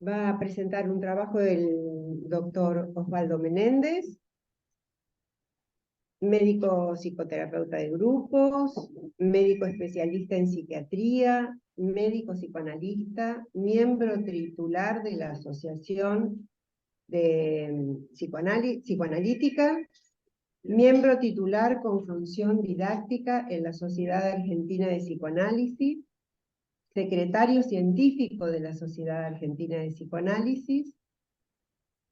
va a presentar un trabajo del doctor Osvaldo Menéndez, médico psicoterapeuta de grupos, médico especialista en psiquiatría, médico psicoanalista, miembro titular de la Asociación de Psicoanalítica, miembro titular con función didáctica en la Sociedad Argentina de Psicoanálisis, secretario científico de la Sociedad Argentina de Psicoanálisis,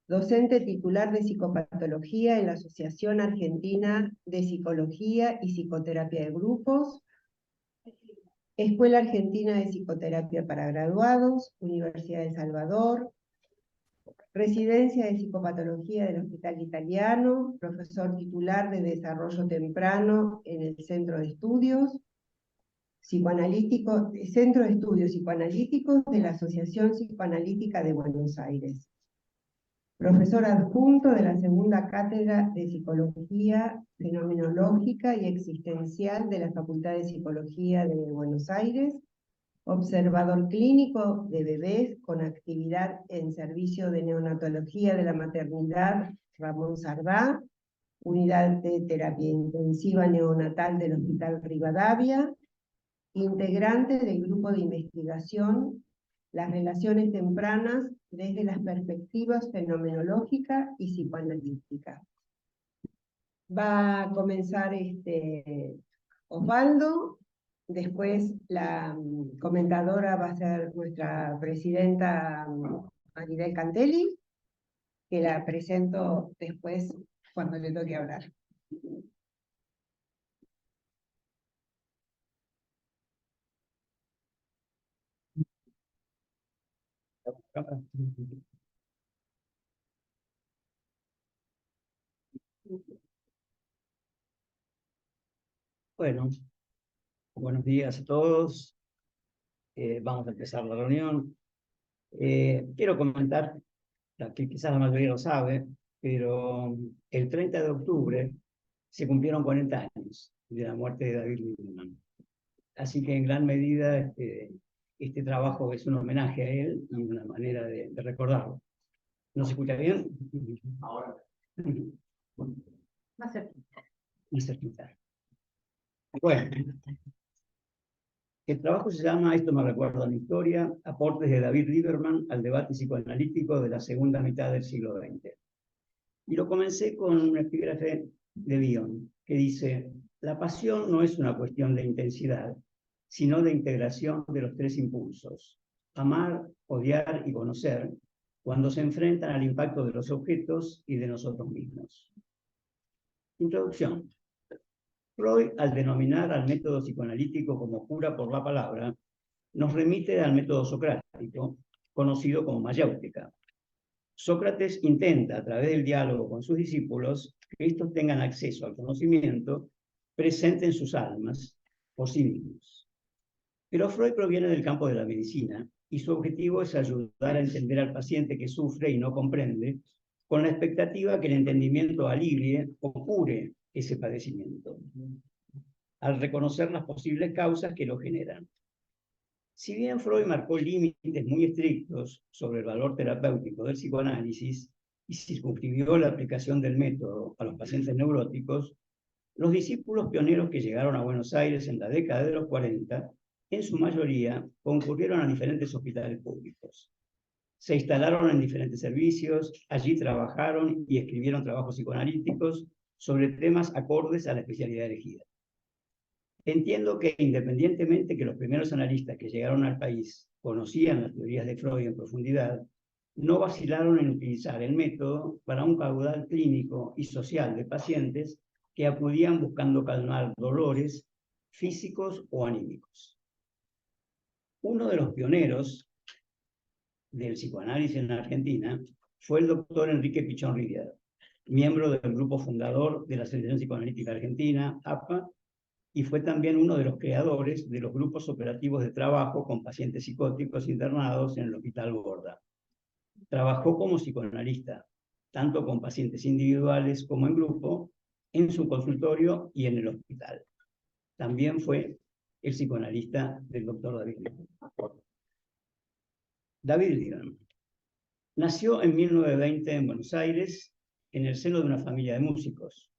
docente titular de psicopatología en la Asociación Argentina de Psicología y Psicoterapia de Grupos, Escuela Argentina de Psicoterapia para Graduados, Universidad de El Salvador, Residencia de Psicopatología del Hospital Italiano, profesor titular de Desarrollo Temprano en el Centro de Estudios Centro de Estudios Psicoanalíticos de la Asociación Psicoanalítica de Buenos Aires. Profesor adjunto de la segunda cátedra de Psicología Fenomenológica y Existencial de la Facultad de Psicología de Buenos Aires, observador clínico de bebés con actividad en servicio de neonatología de la maternidad Ramón Sardá, unidad de terapia intensiva neonatal del Hospital Rivadavia, integrante del grupo de investigación Las relaciones tempranas desde las perspectivas fenomenológica y psicoanalítica. Va a comenzar Osvaldo, después la comentadora va a ser nuestra presidenta Maribel Cantelli, que la presento después cuando le toque hablar. Bueno, buenos días a todos. Vamos a empezar la reunión. Quiero comentar, que quizás la mayoría lo sabe, pero el 30 de octubre se cumplieron 40 años de la muerte de David Lieberman. Así que en gran medida este trabajo es un homenaje a él y una manera de recordarlo. ¿No se escucha bien? Ahora. Más cerquita. Más cerquita. Bueno, el trabajo se llama, esto me recuerda a la historia, Aportes de David Lieberman al debate psicoanalítico de la segunda mitad del siglo XX. Y lo comencé con un epígrafe de Bion, que dice: la pasión no es una cuestión de intensidad, sino de integración de los tres impulsos: amar, odiar y conocer, cuando se enfrentan al impacto de los objetos y de nosotros mismos. Introducción. Freud, al denominar al método psicoanalítico como cura por la palabra, nos remite al método socrático, conocido como mayéutica. Sócrates intenta, a través del diálogo con sus discípulos, que estos tengan acceso al conocimiento presente en sus almas por sí mismos. Pero Freud proviene del campo de la medicina y su objetivo es ayudar a entender al paciente que sufre y no comprende, con la expectativa que el entendimiento alivie o cure ese padecimiento, al reconocer las posibles causas que lo generan. Si bien Freud marcó límites muy estrictos sobre el valor terapéutico del psicoanálisis y circunscribió la aplicación del método a los pacientes neuróticos, los discípulos pioneros que llegaron a Buenos Aires en la década de los 40, en su mayoría, concurrieron a diferentes hospitales públicos. Se instalaron en diferentes servicios, allí trabajaron y escribieron trabajos psicoanalíticos sobre temas acordes a la especialidad elegida. Entiendo que independientemente que los primeros analistas que llegaron al país conocían las teorías de Freud en profundidad, no vacilaron en utilizar el método para un caudal clínico y social de pacientes que acudían buscando calmar dolores físicos o anímicos. Uno de los pioneros del psicoanálisis en Argentina fue el doctor Enrique Pichón Rivière, miembro del grupo fundador de la Asociación Psicoanalítica Argentina, APA, y fue también uno de los creadores de los grupos operativos de trabajo con pacientes psicóticos internados en el Hospital Borda. Trabajó como psicoanalista, tanto con pacientes individuales como en grupo, en su consultorio y en el hospital. También fue el psicoanalista del doctor David Lieberman. David Lieberman. Nació en 1920 en Buenos Aires, en el seno de una familia de músicos.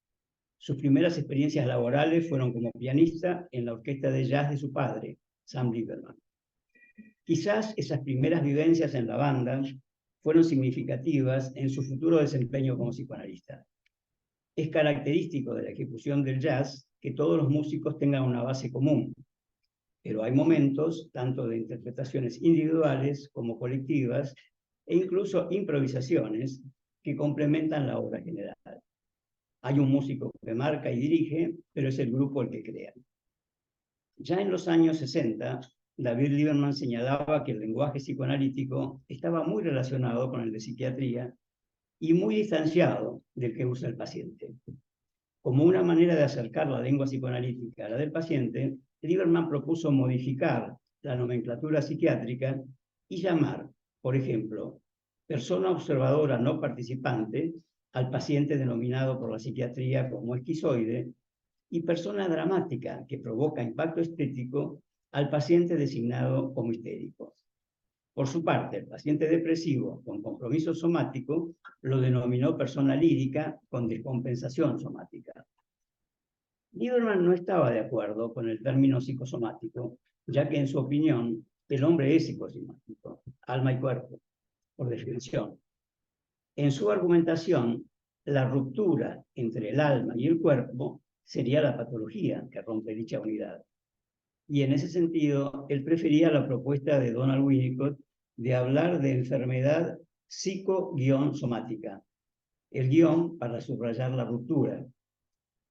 Sus primeras experiencias laborales fueron como pianista en la orquesta de jazz de su padre, Sam Lieberman. Quizás esas primeras vivencias en la banda fueron significativas en su futuro desempeño como psicoanalista. Es característico de la ejecución del jazz que todos los músicos tengan una base común, pero hay momentos, tanto de interpretaciones individuales como colectivas, e incluso improvisaciones que complementan la obra general. Hay un músico que marca y dirige, pero es el grupo el que crea. Ya en los años 60, David Lieberman señalaba que el lenguaje psicoanalítico estaba muy relacionado con el de psiquiatría y muy distanciado del que usa el paciente. Como una manera de acercar la lengua psicoanalítica a la del paciente, Lieberman propuso modificar la nomenclatura psiquiátrica y llamar, por ejemplo, persona observadora no participante al paciente denominado por la psiquiatría como esquizoide, y persona dramática que provoca impacto estético al paciente designado como histérico. Por su parte, el paciente depresivo con compromiso somático lo denominó persona lírica con descompensación somática. Lieberman no estaba de acuerdo con el término psicosomático, ya que en su opinión el hombre es psicosomático, alma y cuerpo, por definición. En su argumentación, la ruptura entre el alma y el cuerpo sería la patología que rompe dicha unidad. Y en ese sentido, él prefería la propuesta de Donald Winnicott de hablar de enfermedad psico-somática, el guión para subrayar la ruptura,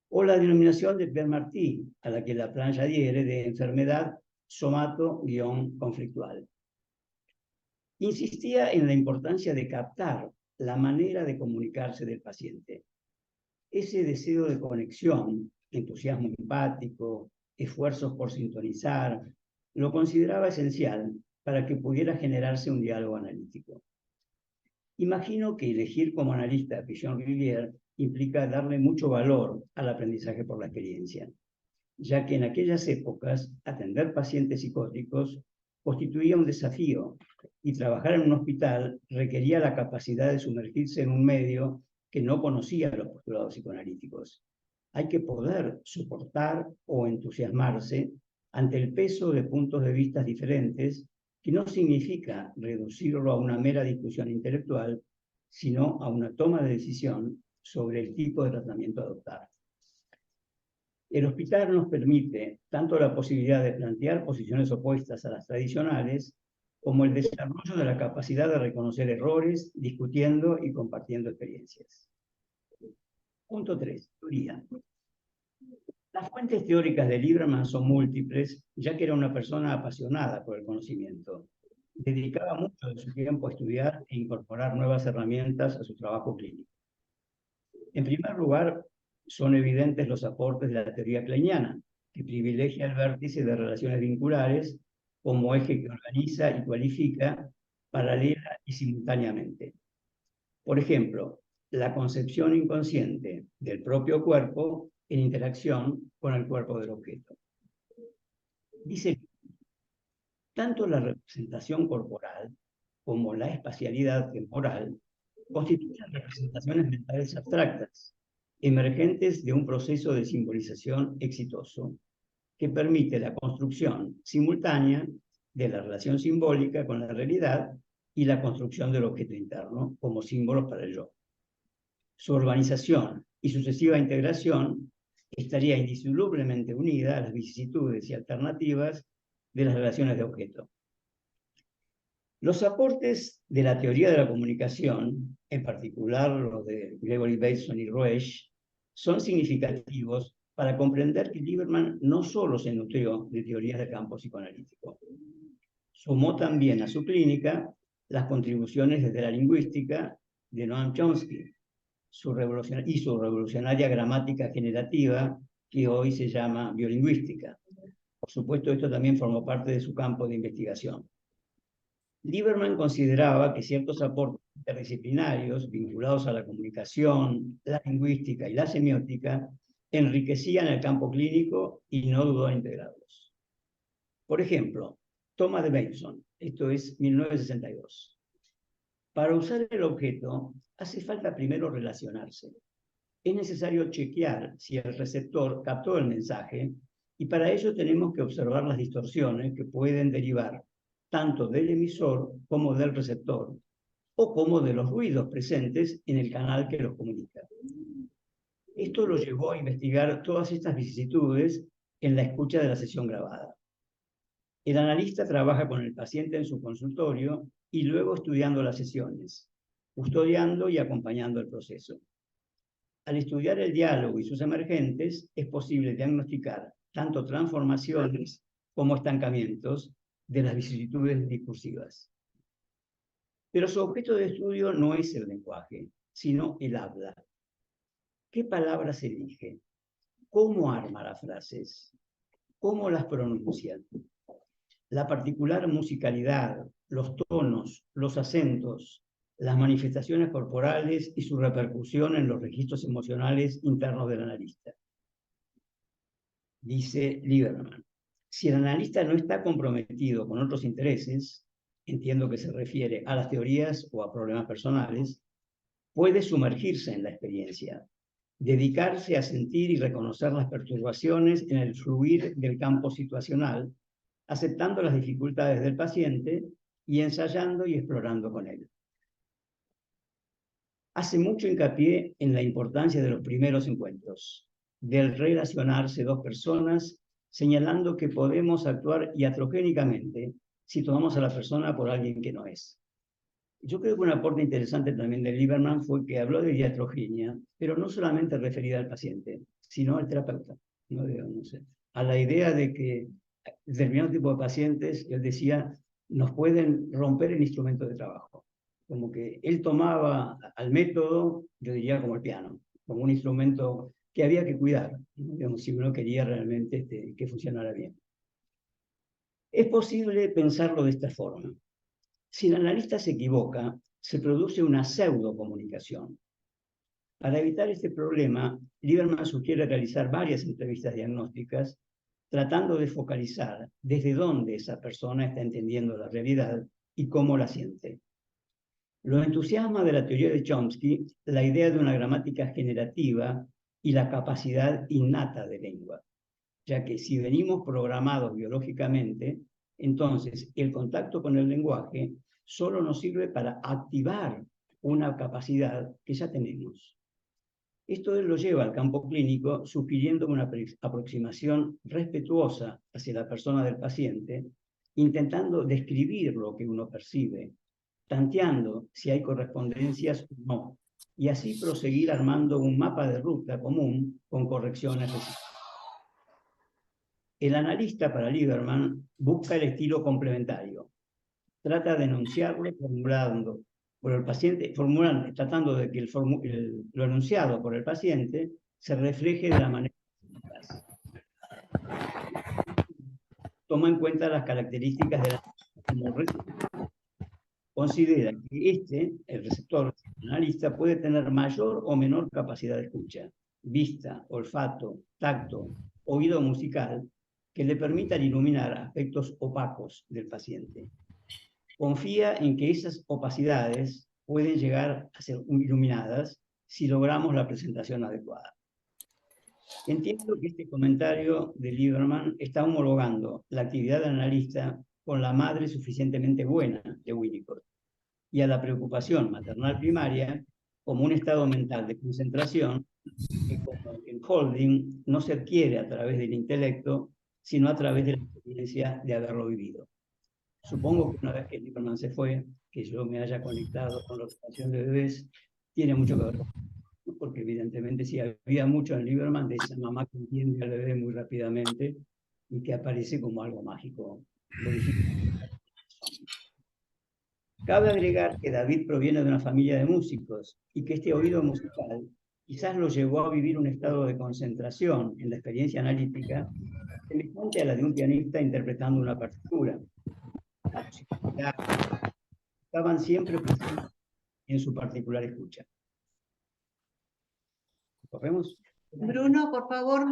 o la denominación de Pierre Martí, a la que Laplanche adhiere, de enfermedad somato-conflictual. Insistía en la importancia de captar la manera de comunicarse del paciente. Ese deseo de conexión, entusiasmo empático, esfuerzos por sintonizar, lo consideraba esencial para que pudiera generarse un diálogo analítico. Imagino que elegir como analista a Pichon-Rivière implica darle mucho valor al aprendizaje por la experiencia, ya que en aquellas épocas atender pacientes psicóticos constituía un desafío y trabajar en un hospital requería la capacidad de sumergirse en un medio que no conocía los postulados psicoanalíticos. Hay que poder soportar o entusiasmarse ante el peso de puntos de vista diferentes, que no significa reducirlo a una mera discusión intelectual, sino a una toma de decisión sobre el tipo de tratamiento a adoptar. El hospital nos permite tanto la posibilidad de plantear posiciones opuestas a las tradicionales, como el desarrollo de la capacidad de reconocer errores, discutiendo y compartiendo experiencias. Punto 3. Teoría. Las fuentes teóricas de Lieberman son múltiples, ya que era una persona apasionada por el conocimiento. Dedicaba mucho de su tiempo a estudiar e incorporar nuevas herramientas a su trabajo clínico. En primer lugar, son evidentes los aportes de la teoría kleiniana, que privilegia el vértice de relaciones vinculares como eje que organiza y cualifica paralela y simultáneamente. Por ejemplo, la concepción inconsciente del propio cuerpo en interacción con el cuerpo del objeto. Dice, tanto la representación corporal como la espacialidad temporal constituyen representaciones mentales abstractas, emergentes de un proceso de simbolización exitoso, que permite la construcción simultánea de la relación simbólica con la realidad y la construcción del objeto interno como símbolos para el yo. Su urbanización y sucesiva integración estaría indisolublemente unida a las vicisitudes y alternativas de las relaciones de objeto. Los aportes de la teoría de la comunicación, en particular los de Gregory Bateson y Roesch, son significativos para comprender que Lieberman no solo se nutrió de teorías del campo psicoanalítico, sumó también a su las contribuciones desde la lingüística de Noam Chomsky y su revolucionaria gramática generativa, que hoy se llama biolingüística. Por supuesto, esto también formó parte de su campo de investigación. Lieberman consideraba que ciertos aportes interdisciplinarios vinculados a la comunicación, la lingüística y la semiótica enriquecían el campo clínico y no dudó en integrarlos. Por ejemplo, Thomas de Bateson, esto es 1962. Para usar el objeto, hace falta primero relacionarse. Es necesario chequear si el receptor captó el mensaje y para ello tenemos que observar las distorsiones que pueden derivar tanto del emisor como del receptor o como de los ruidos presentes en el canal que los comunica. Esto lo llevó a investigar todas estas vicisitudes en la escucha de la sesión grabada. El analista trabaja con el paciente en su consultorio y luego estudiando las sesiones, custodiando y acompañando el proceso. Al estudiar el diálogo y sus emergentes, es posible diagnosticar tanto transformaciones como estancamientos de las vicisitudes discursivas. Pero su objeto de estudio no es el lenguaje, sino el habla. ¿Qué palabras elige? ¿Cómo arma las frases? ¿Cómo las pronuncia? La particular musicalidad, los tonos, los acentos, las manifestaciones corporales y su repercusión en los registros emocionales internos del analista. Dice Lieberman, si el analista no está comprometido con otros intereses, entiendo que se refiere a las teorías o a problemas personales, puede sumergirse en la experiencia, dedicarse a sentir y reconocer las perturbaciones en el fluir del campo situacional, aceptando las dificultades del paciente y ensayando y explorando con él. Hace mucho hincapié en la importancia de los primeros encuentros, del relacionarse dos personas, señalando que podemos actuar iatrogénicamente si tomamos a la persona por alguien que no es. Yo creo que un aporte interesante también de Lieberman fue que habló de iatrogenia, pero no solamente referida al paciente, sino al terapeuta, no sé, a la idea de que determinado tipo de pacientes, él decía, nos pueden romper el instrumento de trabajo. Como que él tomaba al método, yo diría como el piano, como un instrumento que había que cuidar, digamos, si uno quería realmente que funcionara bien. Es posible pensarlo de esta forma. Si el analista se equivoca, se produce una pseudocomunicación. Para evitar este problema, Lieberman sugiere realizar varias entrevistas diagnósticas tratando de focalizar desde dónde esa persona está entendiendo la realidad y cómo la siente. Lo entusiasma de la teoría de Chomsky la idea de una gramática generativa y la capacidad innata de lengua, ya que si venimos programados biológicamente, entonces el contacto con el lenguaje solo nos sirve para activar una capacidad que ya tenemos. Esto lo lleva al campo clínico sugiriendo una aproximación respetuosa hacia la persona del paciente, intentando describir lo que uno percibe, tanteando si hay correspondencias o no, y así proseguir armando un mapa de ruta común con correcciones recíprocas. El analista, para Lieberman, busca el estilo complementario. Trata de enunciarlo formulando por el paciente, tratando de que lo enunciado por el paciente se refleje de la manera eficaz. Toma en cuenta las características de la receptor. Considera que el receptor, el analista, puede tener mayor o menor capacidad de escucha, vista, olfato, tacto, oído musical, que le permitan iluminar aspectos opacos del paciente. Confía en que esas opacidades pueden llegar a ser iluminadas si logramos la presentación adecuada. Entiendo que este comentario de Lieberman está homologando la actividad del analista con la madre suficientemente buena de Winnicott y a la preocupación maternal primaria como un estado mental de concentración que, como en Holding, no se adquiere a través del intelecto, sino a través de la experiencia de haberlo vivido. Supongo que una vez que Lieberman se fue, que yo me haya conectado con la observación de bebés, tiene mucho que ver, porque evidentemente sí había mucho en Lieberman de esa mamá que entiende al bebé muy rápidamente y que aparece como algo mágico. Lo difícil. Cabe agregar que David proviene de una familia de músicos y que este oído musical quizás lo llevó a vivir un estado de concentración en la experiencia analítica semejante a la de un pianista interpretando una partitura. La musicalidad estaban siempre presentes en su particular escucha. ¿Corremos? Bruno, por favor,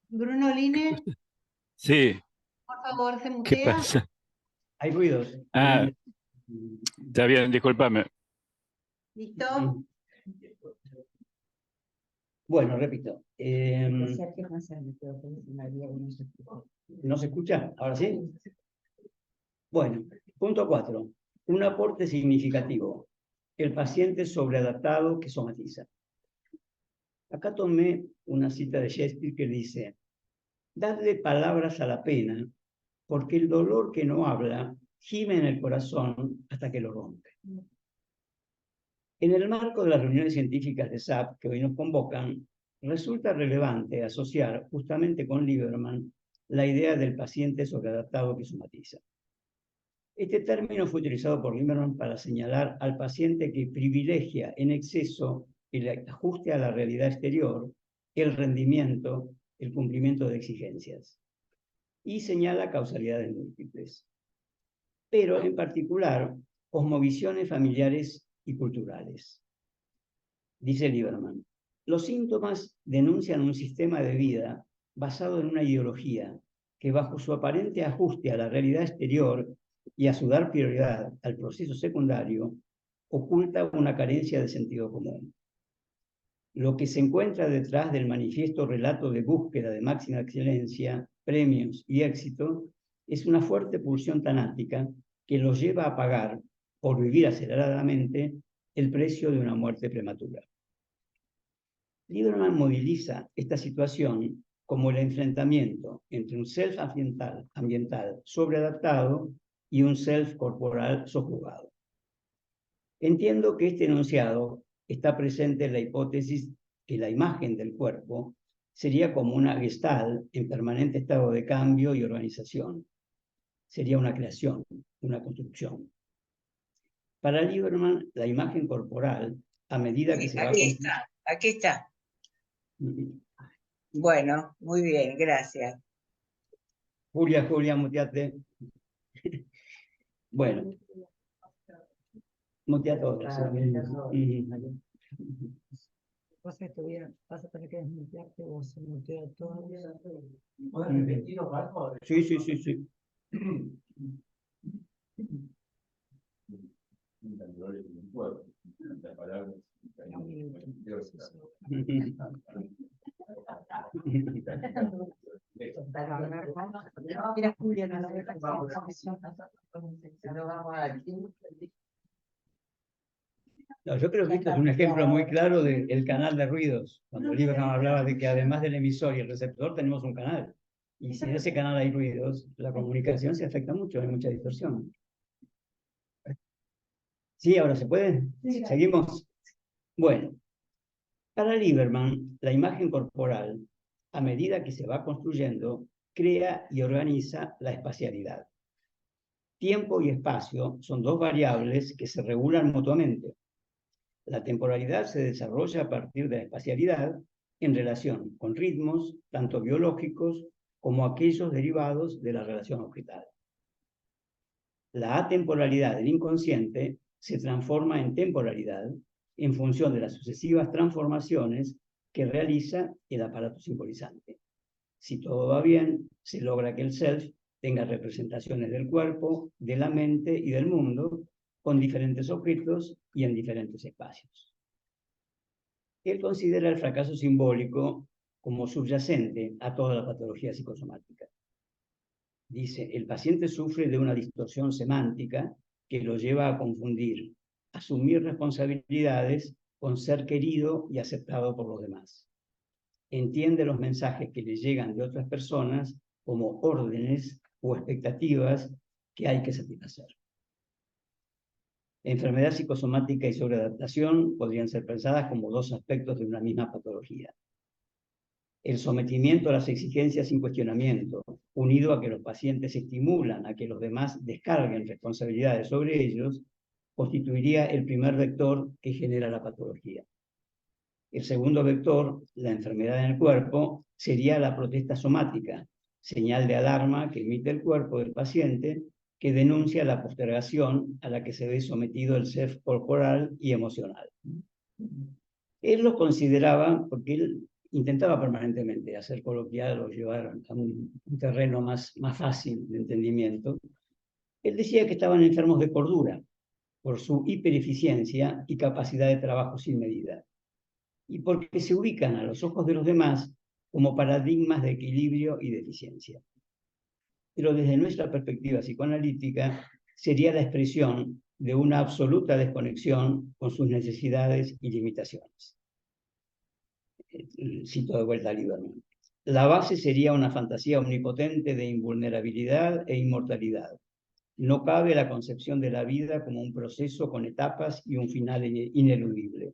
Bruno Line, Sí, por favor, se ¿qué mutea. pasa? Hay ruidos. Ah, está bien, discúlpame. ¿Listo? Bueno, repito. ¿No se escucha? ¿Ahora sí? Bueno, punto 4. Un aporte significativo. El paciente sobreadaptado que somatiza. Acá tomé una cita de Shakespeare que dice: dadle palabras a la pena, porque el dolor que no habla gime en el corazón hasta que lo rompe. En el marco de las reuniones científicas de SAP que hoy nos convocan, resulta relevante asociar justamente con Lieberman la idea del paciente sobreadaptado que somatiza. Este término fue utilizado por Lieberman para señalar al paciente que privilegia en exceso el ajuste a la realidad exterior, el rendimiento, el cumplimiento de exigencias, y señala causalidades múltiples, pero en particular cosmovisiones familiares y culturales. Dice Lieberman: los síntomas denuncian un sistema de vida basado en una ideología que, bajo su aparente ajuste a la realidad exterior y a su dar prioridad al proceso secundario, oculta una carencia de sentido común. Lo que se encuentra detrás del manifiesto relato de búsqueda de máxima excelencia, premios y éxito es una fuerte pulsión tanática que los lleva a pagar, por vivir aceleradamente, el precio de una muerte prematura. Lieberman modeliza esta situación como el enfrentamiento entre un self ambiental sobreadaptado y un self corporal sojuzgado. Entiendo que este enunciado está presente en la hipótesis que la imagen del cuerpo sería como una gestalt en permanente estado de cambio y organización. Sería una creación, una construcción. Para Lieberman, la imagen corporal, a medida que se va... Aquí está. Bueno, muy bien, gracias. Julia, muteate. Bueno. Mutea todos. Vas a tener que desmutearte o se mutea todo. ¿Puedes repetirlo, por favor? Sí. Mira, Julia, no No, yo creo que esto es un ejemplo muy claro del canal de ruidos. Cuando Lieberman hablaba de que además del emisor y el receptor tenemos un canal. Y si en ese canal hay ruidos, la comunicación se afecta mucho, hay mucha distorsión. ¿Sí? ¿Ahora se puede? Sí. ¿Seguimos? Bueno, para Lieberman, la imagen corporal, a medida que se va construyendo, crea y organiza la espacialidad. Tiempo y espacio son dos variables que se regulan mutuamente. La temporalidad se desarrolla a partir de la espacialidad en relación con ritmos, tanto biológicos como aquellos derivados de la relación objetal. La atemporalidad del inconsciente se transforma en temporalidad en función de las sucesivas transformaciones que realiza el aparato simbolizante. Si todo va bien, se logra que el self tenga representaciones del cuerpo, de la mente y del mundo, con diferentes objetos y en diferentes espacios. Él considera el fracaso simbólico como subyacente a toda la patología psicosomática. Dice: el paciente sufre de una distorsión semántica que lo lleva a confundir asumir responsabilidades con ser querido y aceptado por los demás. Entiende los mensajes que le llegan de otras personas como órdenes o expectativas que hay que satisfacer. Enfermedad psicosomática y sobreadaptación podrían ser pensadas como dos aspectos de una misma patología. El sometimiento a las exigencias sin cuestionamiento, unido a que los pacientes estimulan a que los demás descarguen responsabilidades sobre ellos, constituiría el primer vector que genera la patología. El segundo vector, la enfermedad en el cuerpo, sería la protesta somática, señal de alarma que emite el cuerpo del paciente que denuncia la postergación a la que se ve sometido el ser corporal y emocional. Él lo consideraba, porque él intentaba permanentemente hacer coloquial o llevar a un terreno más fácil de entendimiento, Él decía que estaban enfermos de cordura por su hipereficiencia y capacidad de trabajo sin medida, y porque se ubican a los ojos de los demás como paradigmas de equilibrio y de eficiencia. Pero desde nuestra perspectiva psicoanalítica sería la expresión de una absoluta desconexión con sus necesidades y limitaciones. Cito de vuelta a Lieberman. La base sería una fantasía omnipotente de invulnerabilidad e inmortalidad. No cabe la concepción de la vida como un proceso con etapas y un final ineludible.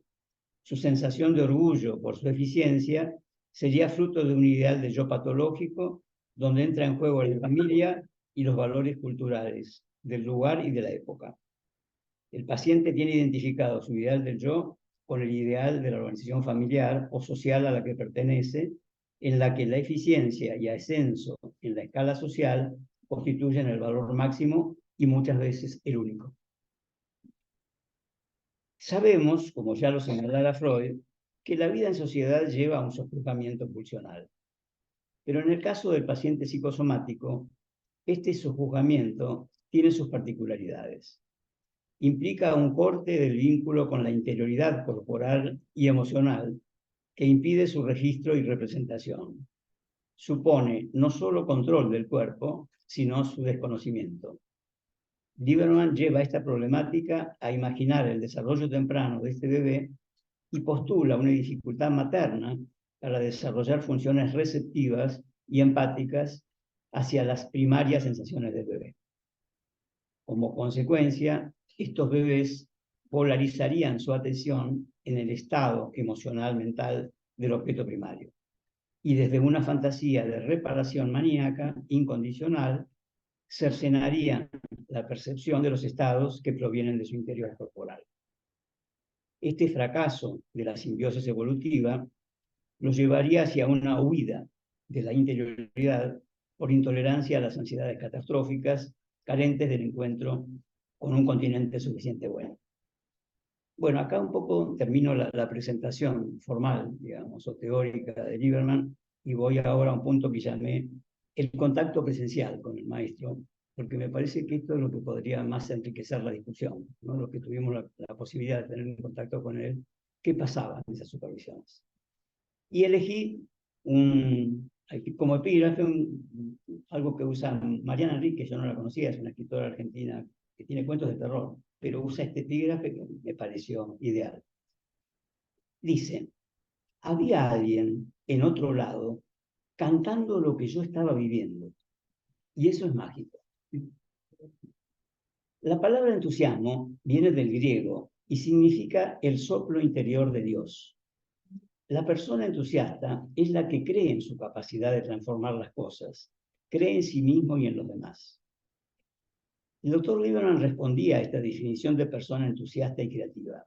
Su sensación de orgullo por su eficiencia sería fruto de un ideal de yo patológico, donde entra en juego la familia y los valores culturales del lugar y de la época. El paciente tiene identificado su ideal del yo con el ideal de la organización familiar o social a la que pertenece, en la que la eficiencia y ascenso en la escala social constituyen el valor máximo y muchas veces el único. Sabemos, como ya lo señalara Freud, que la vida en sociedad lleva a un sojuzgamiento pulsional. Pero en el caso del paciente psicosomático, este sojuzgamiento tiene sus particularidades. Implica un corte del vínculo con la interioridad corporal y emocional que impide su registro y representación. Supone no solo control del cuerpo, sino su desconocimiento. Lieberman lleva esta problemática a imaginar el desarrollo temprano de este bebé y postula una dificultad materna para desarrollar funciones receptivas y empáticas hacia las primarias sensaciones del bebé. Como consecuencia, estos bebés polarizarían su atención en el estado emocional mental del objeto primario y desde una fantasía de reparación maníaca incondicional cercenarían la percepción de los estados que provienen de su interior corporal. Este fracaso de la simbiosis evolutiva los llevaría hacia una huida de la interioridad por intolerancia a las ansiedades catastróficas, carentes del encuentro con un continente suficiente bueno. Bueno, acá un poco termino la presentación formal, digamos, o teórica de Lieberman, y voy ahora a un punto que llamé el contacto presencial con el maestro, porque me parece que esto es lo que podría más enriquecer la discusión, ¿no? Los que tuvimos la posibilidad de tener un contacto con él, qué pasaba en esas supervisiones. Y elegí como epígrafe algo que usa Mariana Enríquez, yo no la conocía, es una escritora argentina que tiene cuentos de terror, pero usa este epígrafe que me pareció ideal. Dice, había alguien en otro lado cantando lo que yo estaba viviendo, y eso es mágico. La palabra entusiasmo viene del griego y significa el soplo interior de Dios. La persona entusiasta es la que cree en su capacidad de transformar las cosas, cree en sí mismo y en los demás. El doctor Lieberman respondía a esta definición de persona entusiasta y creativa.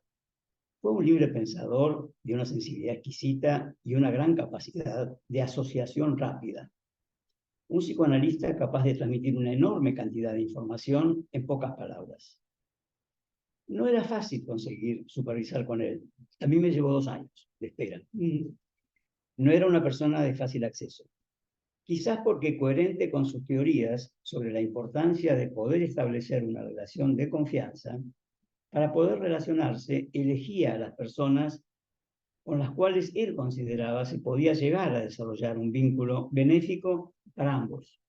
Fue un libre pensador de una sensibilidad exquisita y una gran capacidad de asociación rápida. Un psicoanalista capaz de transmitir una enorme cantidad de información en pocas palabras. No era fácil conseguir supervisar con él. A mí me llevó 2 años de espera. No era una persona de fácil acceso. Quizás porque coherente con sus teorías sobre la importancia de poder establecer una relación de confianza, para poder relacionarse, elegía a las personas con las cuales él consideraba se podía llegar a desarrollar un vínculo benéfico para ambos,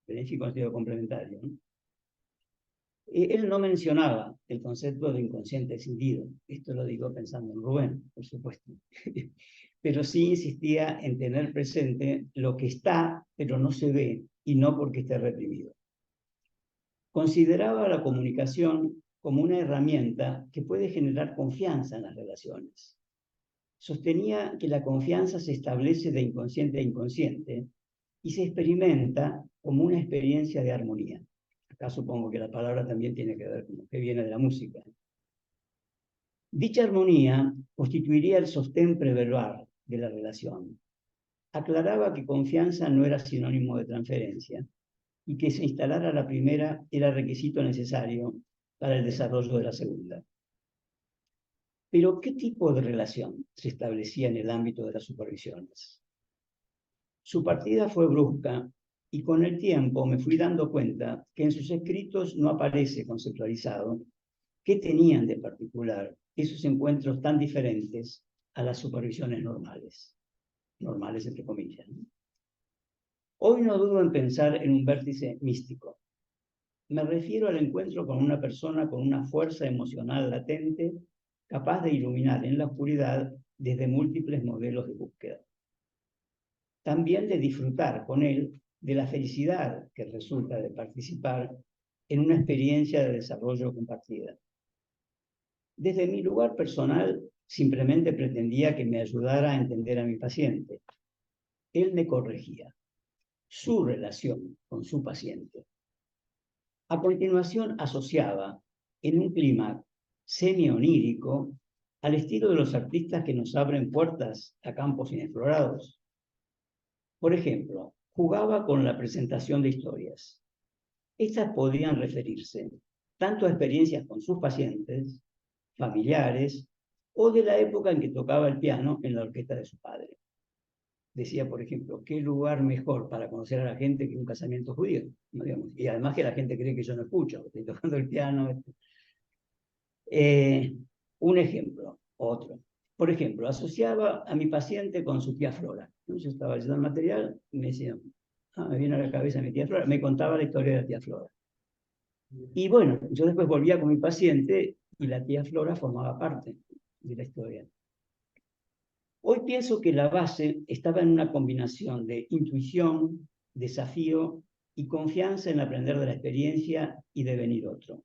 benéfico en sentido complementario, ¿no? Él no mencionaba el concepto de inconsciente escindido, esto lo digo pensando en Rubén, por supuesto, pero sí insistía en tener presente lo que está, pero no se ve, y no porque esté reprimido. Consideraba la comunicación como una herramienta que puede generar confianza en las relaciones. Sostenía que la confianza se establece de inconsciente a inconsciente y se experimenta como una experiencia de armonía. Acá supongo que la palabra también tiene que ver con lo que viene de la música. Dicha armonía constituiría el sostén preverbal de la relación. Aclaraba que confianza no era sinónimo de transferencia y que se instalara la primera era requisito necesario para el desarrollo de la segunda. Pero, ¿qué tipo de relación se establecía en el ámbito de las supervisiones? Su partida fue brusca y con el tiempo me fui dando cuenta que en sus escritos no aparece conceptualizado qué tenían de particular esos encuentros tan diferentes a las supervisiones normales, normales entre comillas, ¿no? Hoy no dudo en pensar en un vértice místico. Me refiero al encuentro con una persona con una fuerza emocional latente, capaz de iluminar en la oscuridad desde múltiples modelos de búsqueda. También de disfrutar con él de la felicidad que resulta de participar en una experiencia de desarrollo compartida. Desde mi lugar personal, simplemente pretendía que me ayudara a entender a mi paciente. Él me corregía su relación con su paciente. A continuación asociaba, en un clima semi-onírico, al estilo de los artistas que nos abren puertas a campos inexplorados. Por ejemplo, jugaba con la presentación de historias. Estas podían referirse tanto a experiencias con sus pacientes, familiares, o de la época en que tocaba el piano en la orquesta de su padre. Decía, por ejemplo, ¿qué lugar mejor para conocer a la gente que un casamiento judío? ¿No? Digamos, y además que la gente cree que yo no escucho, estoy tocando el piano. Un ejemplo, otro. Por ejemplo, asociaba a mi paciente con su tía Flora. Yo estaba leyendo el material y me decía, me viene a la cabeza mi tía Flora, me contaba la historia de la tía Flora. Y bueno, yo después volvía con mi paciente y la tía Flora formaba parte de la historia. Hoy pienso que la base estaba en una combinación de intuición, desafío y confianza en aprender de la experiencia y devenir otro.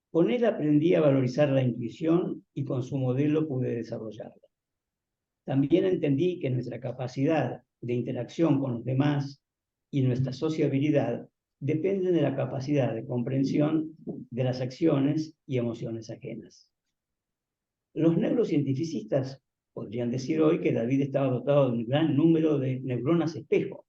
Con él aprendí a valorizar la intuición y con su modelo pude desarrollarla. También entendí que nuestra capacidad de interacción con los demás y nuestra sociabilidad dependen de la capacidad de comprensión de las acciones y emociones ajenas. Los neurocientificistas podrían decir hoy que David estaba dotado de un gran número de neuronas espejo.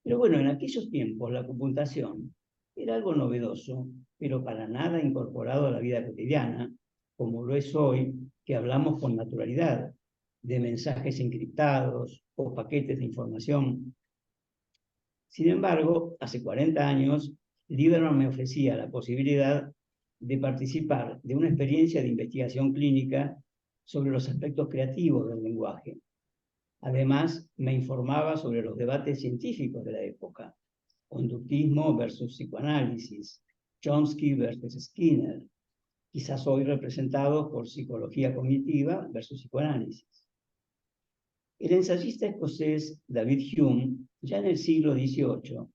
Pero bueno, en aquellos tiempos la computación era algo novedoso, pero para nada incorporado a la vida cotidiana, como lo es hoy, que hablamos con naturalidad de mensajes encriptados o paquetes de información. Sin embargo, hace 40 años, Lieberman me ofrecía la posibilidad de participar de una experiencia de investigación clínica sobre los aspectos creativos del lenguaje. Además, me informaba sobre los debates científicos de la época, conductismo versus psicoanálisis, Chomsky versus Skinner, quizás hoy representados por psicología cognitiva versus psicoanálisis. El ensayista escocés David Hume, ya en el siglo XVIII,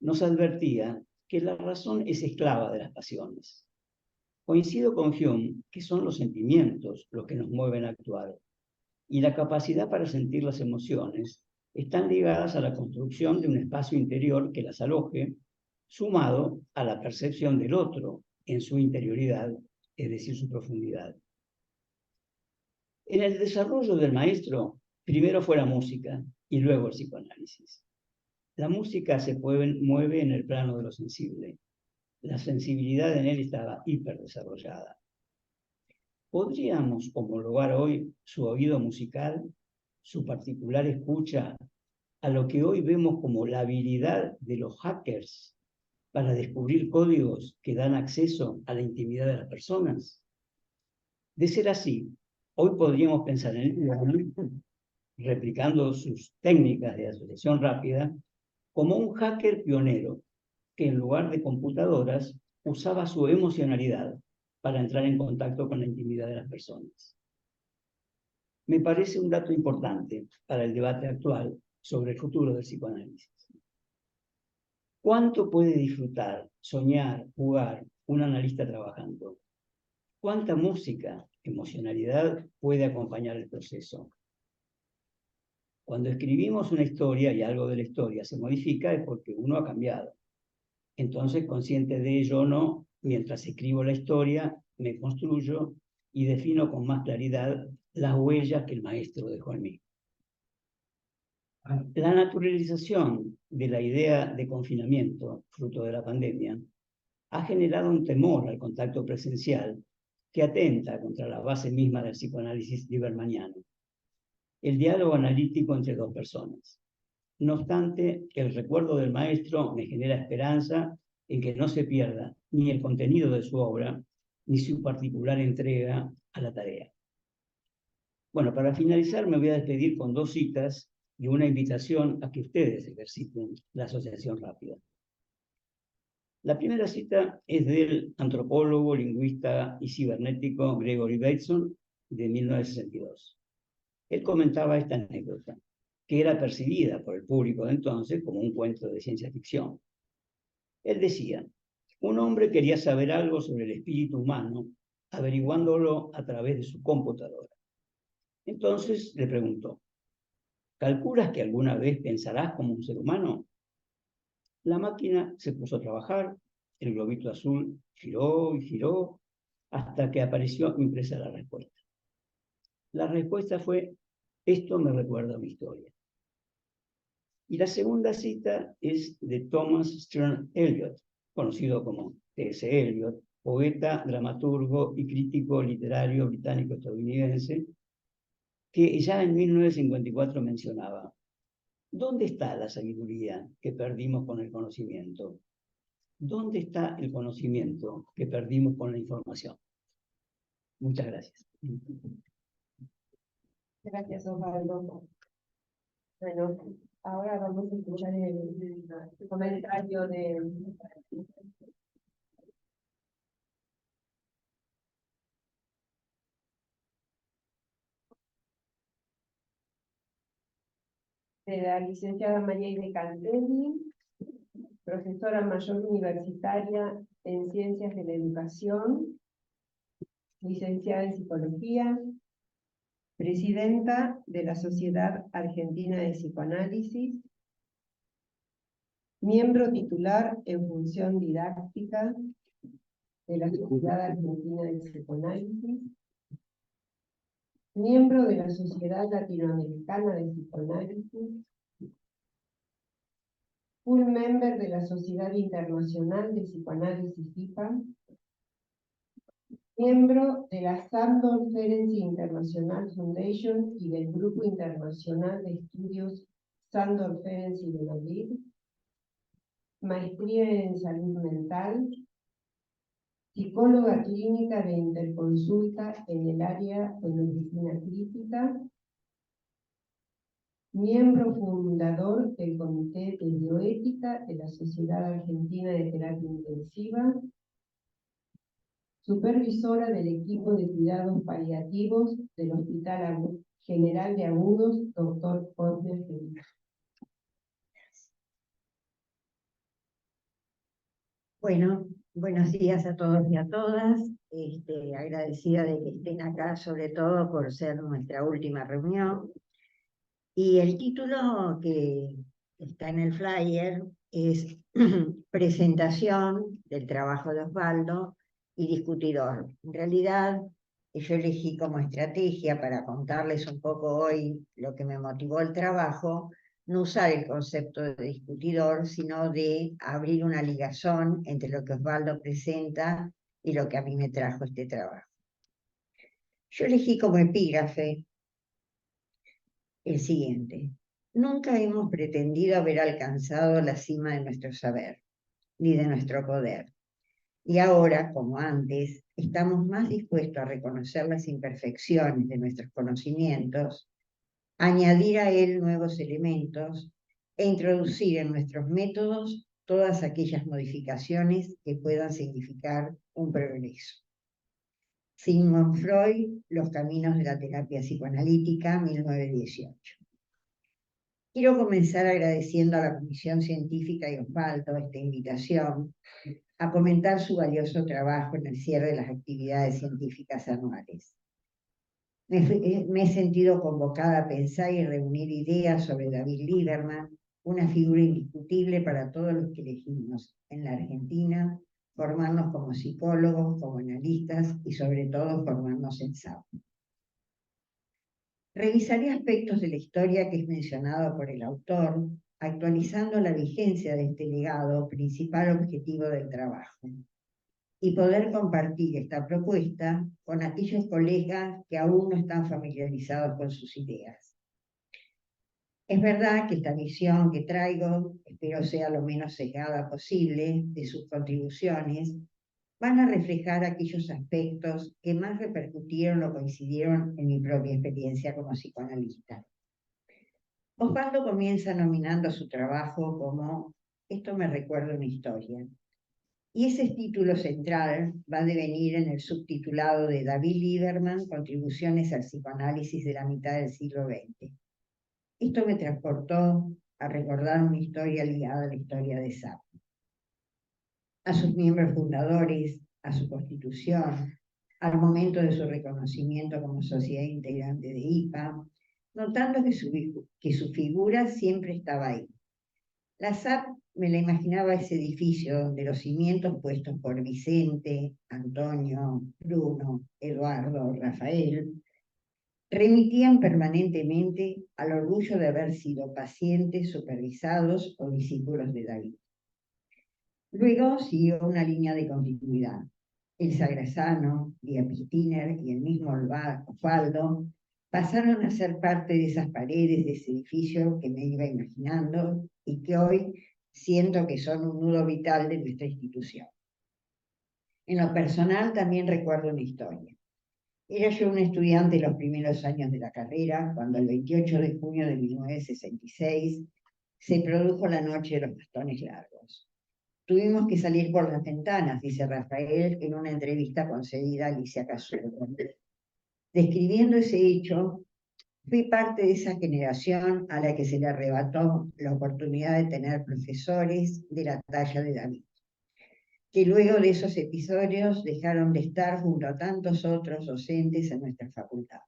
nos advertía que la razón es esclava de las pasiones. Coincido con Hume que son los sentimientos los que nos mueven a actuar, y la capacidad para sentir las emociones están ligadas a la construcción de un espacio interior que las aloje, sumado a la percepción del otro en su interioridad, es decir, su profundidad. En el desarrollo del maestro, primero fue la música y luego el psicoanálisis. La música se mueve en el plano de lo sensible. La sensibilidad en él estaba hiperdesarrollada. ¿Podríamos homologar hoy su oído musical, su particular escucha, a lo que hoy vemos como la habilidad de los hackers para descubrir códigos que dan acceso a la intimidad de las personas? De ser así, hoy podríamos pensar en él, replicando sus técnicas de asociación rápida, como un hacker pionero que en lugar de computadoras usaba su emocionalidad para entrar en contacto con la intimidad de las personas. Me parece un dato importante para el debate actual sobre el futuro del psicoanálisis. ¿Cuánto puede disfrutar, soñar, jugar un analista trabajando? ¿Cuánta música, emocionalidad puede acompañar el proceso? Cuando escribimos una historia y algo de la historia se modifica es porque uno ha cambiado. Entonces, consciente de ello o no, mientras escribo la historia, me construyo y defino con más claridad las huellas que el maestro dejó en mí. La naturalización de la idea de confinamiento, fruto de la pandemia, ha generado un temor al contacto presencial que atenta contra la base misma del psicoanálisis liebermaniano, el diálogo analítico entre dos personas. No obstante, el recuerdo del maestro me genera esperanza en que no se pierda ni el contenido de su obra, ni su particular entrega a la tarea. Bueno, para finalizar me voy a despedir con 2 citas y una invitación a que ustedes ejerciten la asociación rápida. La primera cita es del antropólogo, lingüista y cibernético Gregory Bateson, de 1962. Él comentaba esta anécdota, que era percibida por el público de entonces como un cuento de ciencia ficción. Él decía, un hombre quería saber algo sobre el espíritu humano, averiguándolo a través de su computadora. Entonces le preguntó, ¿calculas que alguna vez pensarás como un ser humano? La máquina se puso a trabajar, el globito azul giró y giró, hasta que apareció impresa la respuesta. La respuesta fue, esto me recuerda a mi historia. Y la segunda cita es de Thomas Stern Eliot, conocido como T.S. Eliot, poeta, dramaturgo y crítico literario británico-estadounidense, que ya en 1954 mencionaba, ¿dónde está la sabiduría que perdimos con el conocimiento? ¿Dónde está el conocimiento que perdimos con la información? Muchas gracias. Gracias, Osvaldo. Bueno, ahora vamos a escuchar el comentario de la licenciada María Ine Cantelli, profesora mayor universitaria en Ciencias de la Educación, licenciada en Psicología, presidenta de la Sociedad Argentina de Psicoanálisis, miembro titular en función didáctica de la Sociedad Argentina de Psicoanálisis, miembro de la Sociedad Latinoamericana de Psicoanálisis, full member de la Sociedad Internacional de Psicoanálisis IPA, miembro de la Sandor Ferenczi International Foundation y del Grupo Internacional de Estudios Sandor Ferenczi de Madrid, maestría en salud mental, psicóloga clínica de interconsulta en el área de medicina crítica, miembro fundador del Comité de Bioética de la Sociedad Argentina de Terapia Intensiva, supervisora del equipo de cuidados paliativos del Hospital General de Agudos, Dr. Jorge Feliz. Bueno, buenos días a todos y a todas. Agradecida de que estén acá, sobre todo por ser nuestra última reunión. Y el título que está en el flyer es Presentación del trabajo de Osvaldo y discutidor. En realidad, yo elegí como estrategia para contarles un poco hoy lo que me motivó el trabajo, no usar el concepto de discutidor, sino de abrir una ligazón entre lo que Osvaldo presenta y lo que a mí me trajo este trabajo. Yo elegí como epígrafe el siguiente: nunca hemos pretendido haber alcanzado la cima de nuestro saber, ni de nuestro poder. Y ahora, como antes, estamos más dispuestos a reconocer las imperfecciones de nuestros conocimientos, añadir a él nuevos elementos e introducir en nuestros métodos todas aquellas modificaciones que puedan significar un progreso. Sigmund Freud, Los caminos de la terapia psicoanalítica, 1918. Quiero comenzar agradeciendo a la Comisión Científica y Osvaldo esta invitación a comentar su valioso trabajo en el cierre de las actividades científicas anuales. Me he sentido convocada a pensar y reunir ideas sobre David Lieberman, una figura indiscutible para todos los que elegimos en la Argentina, formarnos como psicólogos, como analistas y sobre todo formarnos en SAP. Revisaré aspectos de la historia que es mencionado por el autor, actualizando la vigencia de este legado, principal objetivo del trabajo, y poder compartir esta propuesta con aquellos colegas que aún no están familiarizados con sus ideas. Es verdad que esta visión que traigo, espero sea lo menos sesgada posible de sus contribuciones, van a reflejar aquellos aspectos que más repercutieron o coincidieron en mi propia experiencia como psicoanalista. Osvaldo comienza nominando su trabajo como "Esto me recuerda una historia", y ese título central va a devenir en el subtitulado de David Lieberman, Contribuciones al psicoanálisis de la mitad del siglo XX. Esto me transportó a recordar una historia ligada a la historia de SAP, a sus miembros fundadores, a su constitución, al momento de su reconocimiento como sociedad integrante de IPA, notando que su figura siempre estaba ahí. La SAP me la imaginaba ese edificio donde los cimientos puestos por Vicente, Antonio, Bruno, Eduardo, Rafael, remitían permanentemente al orgullo de haber sido pacientes, supervisados o discípulos de David. Luego siguió una línea de continuidad. Elsa Grassano, Lía Pistiner y el mismo Osvaldo pasaron a ser parte de esas paredes, de ese edificio que me iba imaginando y que hoy siento que son un nudo vital de nuestra institución. En lo personal también recuerdo una historia. Era yo un estudiante en los primeros años de la carrera, cuando el 28 de junio de 1966 se produjo la noche de los bastones largos. Tuvimos que salir por las ventanas, dice Rafael en una entrevista concedida a Alicia Casulo. Describiendo ese hecho, fui parte de esa generación a la que se le arrebató la oportunidad de tener profesores de la talla de David, que luego de esos episodios dejaron de estar junto a tantos otros docentes en nuestra facultad.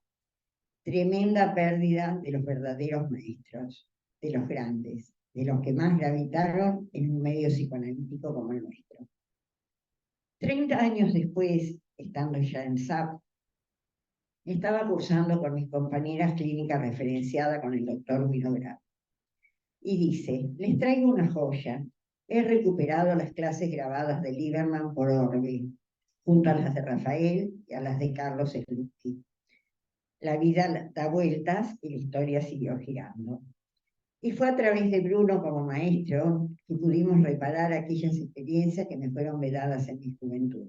Tremenda pérdida de los verdaderos maestros, de los grandes, de los que más gravitaron en un medio psicoanalítico como el nuestro. 30 años después, estando ya en SAP, estaba cursando con mis compañeras clínica referenciada con el doctor Winograd. Y dice, les traigo una joya. He recuperado las clases grabadas de Lieberman por Orbe, junto a las de Rafael y a las de Carlos Slutsky. La vida da vueltas y la historia siguió girando. Y fue a través de Bruno como maestro que pudimos reparar aquellas experiencias que me fueron vedadas en mi juventud.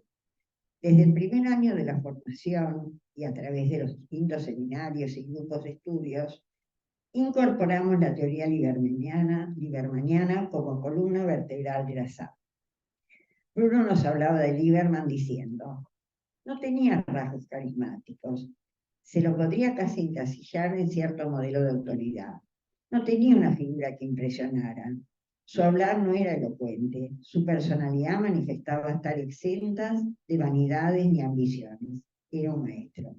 Desde el primer año de la formación y a través de los distintos seminarios y grupos de estudios, incorporamos la teoría liebermaniana como columna vertebral de la SAP. Bruno nos hablaba de Lieberman diciendo, no tenía rasgos carismáticos, se lo podría casi encasillar en cierto modelo de autoridad. No tenía una figura que impresionara. Su hablar no era elocuente. Su personalidad manifestaba estar exentas de vanidades ni ambiciones. Era un maestro.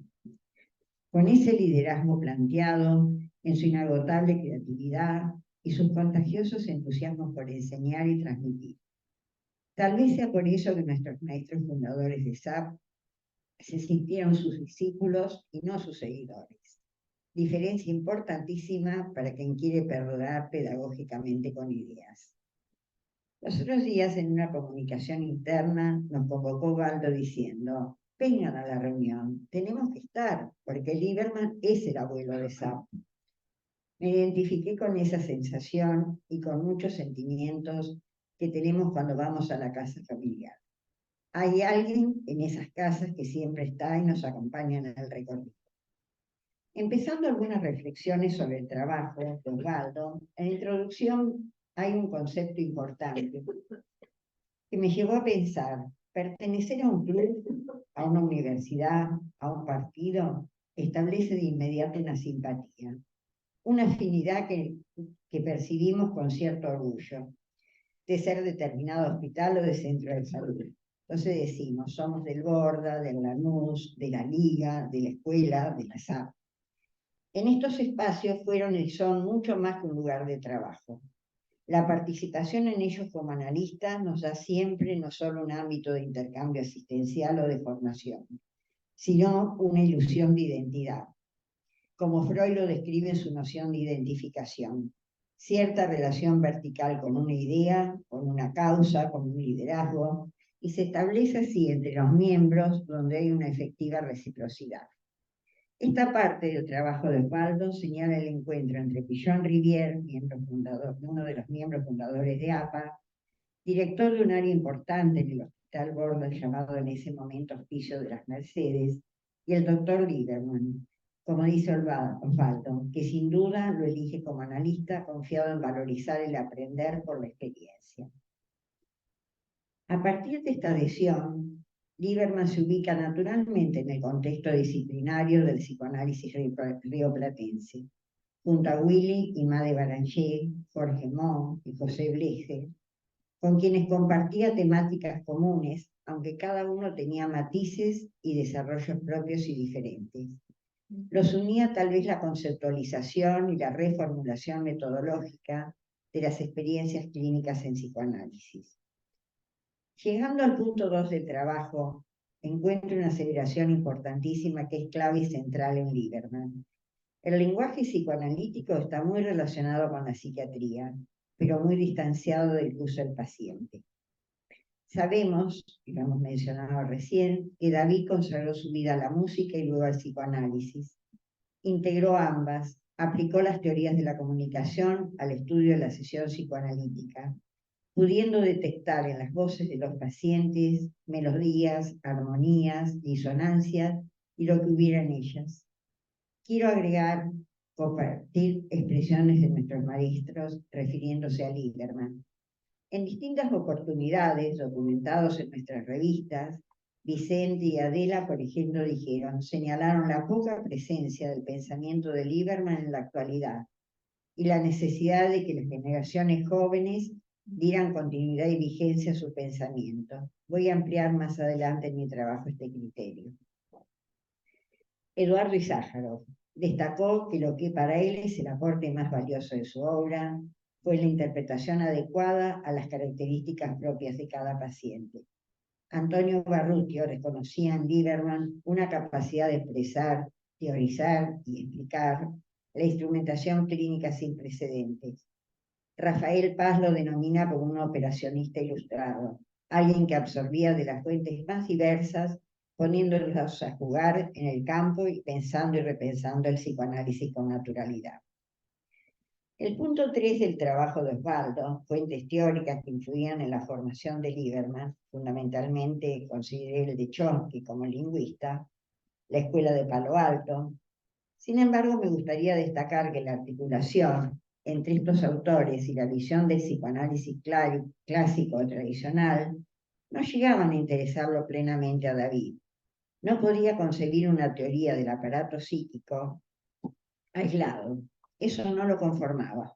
Con ese liderazgo planteado, en su inagotable creatividad y sus contagiosos entusiasmos por enseñar y transmitir. Tal vez sea por eso que nuestros maestros fundadores de SAP se sintieron sus discípulos y no sus seguidores. Diferencia importantísima para quien quiere perdurar pedagógicamente con ideas. Los otros días en una comunicación interna nos convocó Osvaldo diciendo, vengan a la reunión, tenemos que estar, porque Lieberman es el abuelo de SAP. Me identifiqué con esa sensación y con muchos sentimientos que tenemos cuando vamos a la casa familiar. Hay alguien en esas casas que siempre está y nos acompaña en el recorrido. Empezando algunas reflexiones sobre el trabajo de Osvaldo, en la introducción hay un concepto importante que me llevó a pensar, pertenecer a un club, a una universidad, a un partido, establece de inmediato una simpatía, una afinidad que percibimos con cierto orgullo, de ser determinado hospital o de centro de salud. Entonces decimos, somos del Borda, del Lanús, de la Liga, de la escuela, de la SAP. En estos espacios fueron y son mucho más que un lugar de trabajo. La participación en ellos como analistas nos da siempre no solo un ámbito de intercambio asistencial o de formación, sino una ilusión de identidad. Como Freud lo describe en su noción de identificación, cierta relación vertical con una idea, con una causa, con un liderazgo, y se establece así entre los miembros donde hay una efectiva reciprocidad. Esta parte del trabajo de Osvaldo señala el encuentro entre Pillon Rivière, uno de los miembros fundadores de APA, director de un área importante en el Hospital Bordel llamado en ese momento Hospicio de las Mercedes, y el doctor Lieberman, como dice Osvaldo, que sin duda lo elige como analista confiado en valorizar el aprender por la experiencia. A partir de esta adhesión, Lieberman se ubica naturalmente en el contexto disciplinario del psicoanálisis rioplatense, junto a Willy y Made Baranger, Jorge Mo y José Bleje, con quienes compartía temáticas comunes, aunque cada uno tenía matices y desarrollos propios y diferentes. Los unía tal vez la conceptualización y la reformulación metodológica de las experiencias clínicas en psicoanálisis. Llegando al punto 2 del trabajo, encuentro una aceleración importantísima que es clave y central en Lieberman. El lenguaje psicoanalítico está muy relacionado con la psiquiatría, pero muy distanciado del uso del paciente. Sabemos, y lo hemos mencionado recién, que David consagró su vida a la música y luego al psicoanálisis. Integró ambas, aplicó las teorías de la comunicación al estudio de la sesión psicoanalítica, pudiendo detectar en las voces de los pacientes melodías, armonías, disonancias y lo que hubiera en ellas. Quiero agregar, compartir expresiones de nuestros maestros refiriéndose a Lieberman. En distintas oportunidades, documentados en nuestras revistas, Vicente y Adela, por ejemplo, señalaron la poca presencia del pensamiento de Lieberman en la actualidad y la necesidad de que las generaciones jóvenes dieran continuidad y vigencia a su pensamiento. Voy a ampliar más adelante en mi trabajo este criterio. Eduardo Izájarov destacó que lo que para él es el aporte más valioso de su obra fue la interpretación adecuada a las características propias de cada paciente. Antonio Barrutio reconocía en Lieberman una capacidad de expresar, teorizar y explicar la instrumentación clínica sin precedentes. Rafael Paz lo denomina como un operacionista ilustrado, alguien que absorbía de las fuentes más diversas, poniéndolos a jugar en el campo y pensando y repensando el psicoanálisis con naturalidad. El punto 3 del trabajo de Osvaldo, fuentes teóricas que influían en la formación de Lieberman, fundamentalmente consideré el de Chomsky como lingüista, la escuela de Palo Alto. Sin embargo, me gustaría destacar que la articulación entre estos autores y la visión del psicoanálisis clásico o tradicional no llegaban a interesarlo plenamente a David. No podía concebir una teoría del aparato psíquico aislado. Eso no lo conformaba.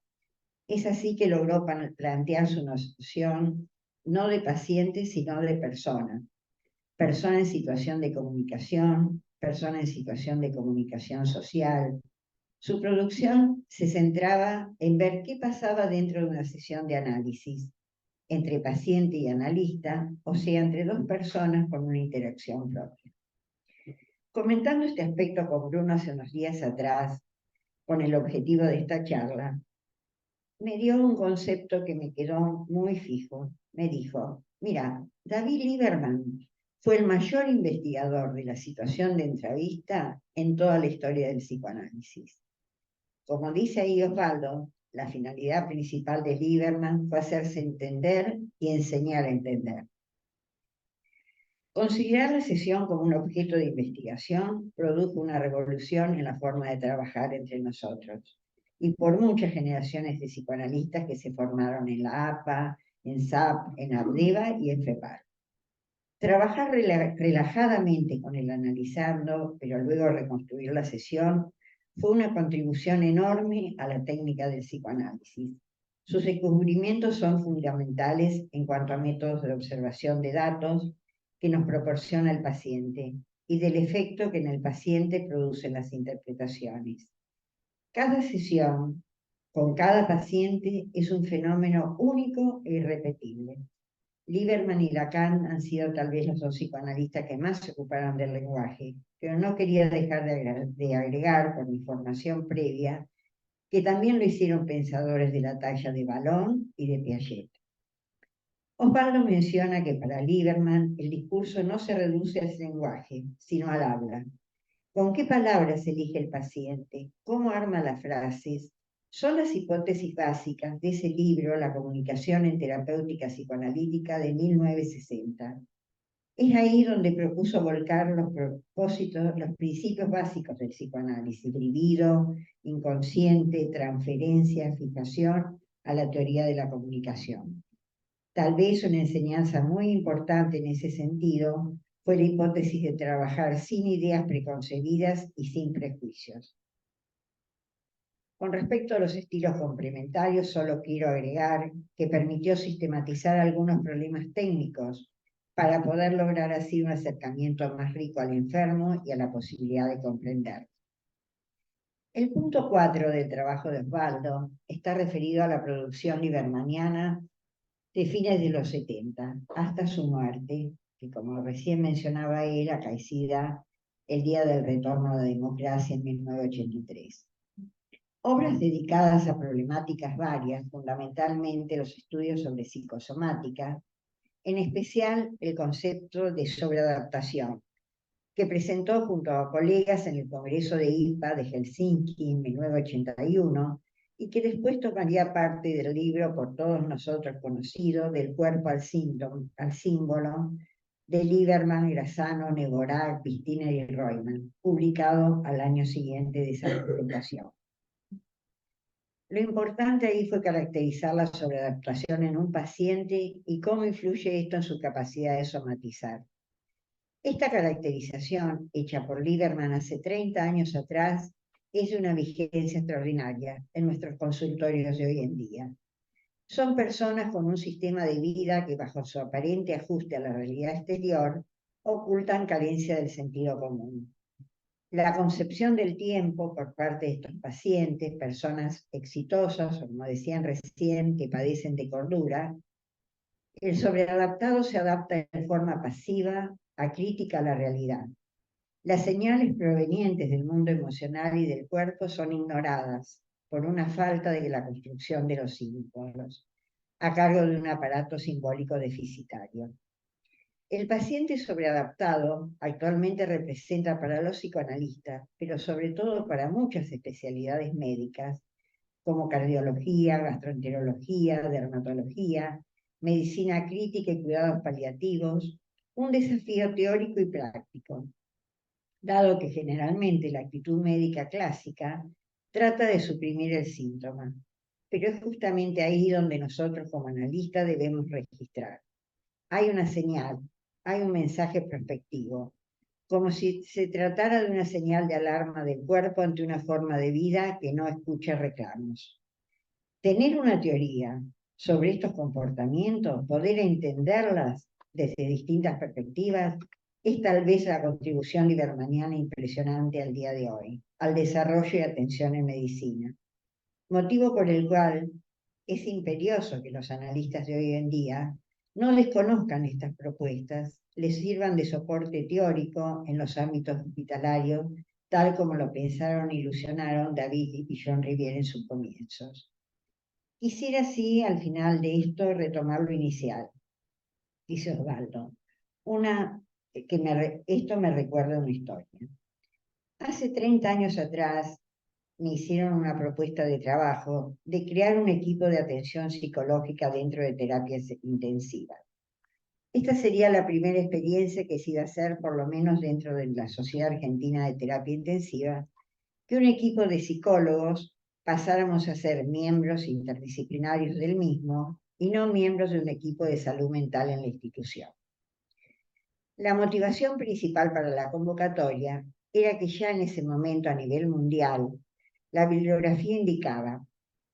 Es así que logró plantear su noción no de paciente, sino de persona. Persona en situación de comunicación, persona en situación de comunicación social. Su producción se centraba en ver qué pasaba dentro de una sesión de análisis, entre paciente y analista, o sea, entre dos personas con una interacción propia. Comentando este aspecto con Bruno hace unos días atrás, con el objetivo de esta charla, me dio un concepto que me quedó muy fijo. Me dijo, mira, David Lieberman fue el mayor investigador de la situación de entrevista en toda la historia del psicoanálisis. Como dice ahí Osvaldo, la finalidad principal de Lieberman fue hacerse entender y enseñar a entender. Considerar la sesión como un objeto de investigación produjo una revolución en la forma de trabajar entre nosotros y por muchas generaciones de psicoanalistas que se formaron en la APA, en SAP, en ABDEVA y en FEPAR. Trabajar relajadamente con el analizando, pero luego reconstruir la sesión, fue una contribución enorme a la técnica del psicoanálisis. Sus descubrimientos son fundamentales en cuanto a métodos de observación de datos que nos proporciona el paciente y del efecto que en el paciente producen las interpretaciones. Cada sesión con cada paciente es un fenómeno único e irrepetible. Lieberman y Lacan han sido tal vez los dos psicoanalistas que más se ocuparon del lenguaje, pero no quería dejar de agregar, por mi formación previa, que también lo hicieron pensadores de la talla de Vallon y de Piaget. Osvaldo menciona que para Lieberman el discurso no se reduce al lenguaje, sino al habla. ¿Con qué palabras elige el paciente? ¿Cómo arma las frases? Son las hipótesis básicas de ese libro, La comunicación en terapéutica psicoanalítica de 1960. Es ahí donde propuso volcar los principios básicos del psicoanálisis: libido, inconsciente, transferencia, fijación, a la teoría de la comunicación. Tal vez una enseñanza muy importante en ese sentido fue la hipótesis de trabajar sin ideas preconcebidas y sin prejuicios. Con respecto a los estilos complementarios, solo quiero agregar que permitió sistematizar algunos problemas técnicos para poder lograr así un acercamiento más rico al enfermo y a la posibilidad de comprender. El punto 4 del trabajo de Osvaldo está referido a la producción liebermaniana de fines de los 70 hasta su muerte, que como recién mencionaba él, acaecida el día del retorno a la democracia en 1983. Obras dedicadas a problemáticas varias, fundamentalmente los estudios sobre psicosomática, en especial el concepto de sobreadaptación, que presentó junto a colegas en el Congreso de IPA de Helsinki en 1981 y que después tomaría parte del libro por todos nosotros conocido, Del cuerpo al símbolo, de Lieberman, Grassano, Nevorag, Pistiner y Reumann, publicado al año siguiente de esa publicación. Lo importante ahí fue caracterizar la sobreadaptación en un paciente y cómo influye esto en su capacidad de somatizar. Esta caracterización, hecha por Lieberman hace 30 años atrás, es de una vigencia extraordinaria en nuestros consultorios de hoy en día. Son personas con un sistema de vida que, bajo su aparente ajuste a la realidad exterior, ocultan carencia del sentido común. La concepción del tiempo por parte de estos pacientes, personas exitosas, o como decían recién, que padecen de cordura, el sobreadaptado se adapta en forma pasiva, acrítica a la realidad. Las señales provenientes del mundo emocional y del cuerpo son ignoradas por una falta de la construcción de los símbolos, a cargo de un aparato simbólico deficitario. El paciente sobreadaptado actualmente representa para los psicoanalistas, pero sobre todo para muchas especialidades médicas, como cardiología, gastroenterología, dermatología, medicina crítica y cuidados paliativos, un desafío teórico y práctico, dado que generalmente la actitud médica clásica trata de suprimir el síntoma, pero es justamente ahí donde nosotros como analistas debemos registrar. Hay una señal, hay un mensaje prospectivo, como si se tratara de una señal de alarma del cuerpo ante una forma de vida que no escucha reclamos. Tener una teoría sobre estos comportamientos, poder entenderlas desde distintas perspectivas, es tal vez la contribución liebermaniana impresionante al día de hoy, al desarrollo y atención en medicina. Motivo por el cual es imperioso que los analistas de hoy en día no desconozcan estas propuestas, les sirvan de soporte teórico en los ámbitos hospitalarios, tal como lo pensaron e ilusionaron David y John Riviere en sus comienzos. Quisiera así, al final de esto, retomar lo inicial, dice Osvaldo. Esto me recuerda una historia. Hace 30 años atrás me hicieron una propuesta de trabajo de crear un equipo de atención psicológica dentro de terapias intensivas. Esta sería la primera experiencia que se iba a hacer, por lo menos dentro de la Sociedad Argentina de Terapia Intensiva, que un equipo de psicólogos pasáramos a ser miembros interdisciplinarios del mismo y no miembros de un equipo de salud mental en la institución. La motivación principal para la convocatoria era que ya en ese momento a nivel mundial, la bibliografía indicaba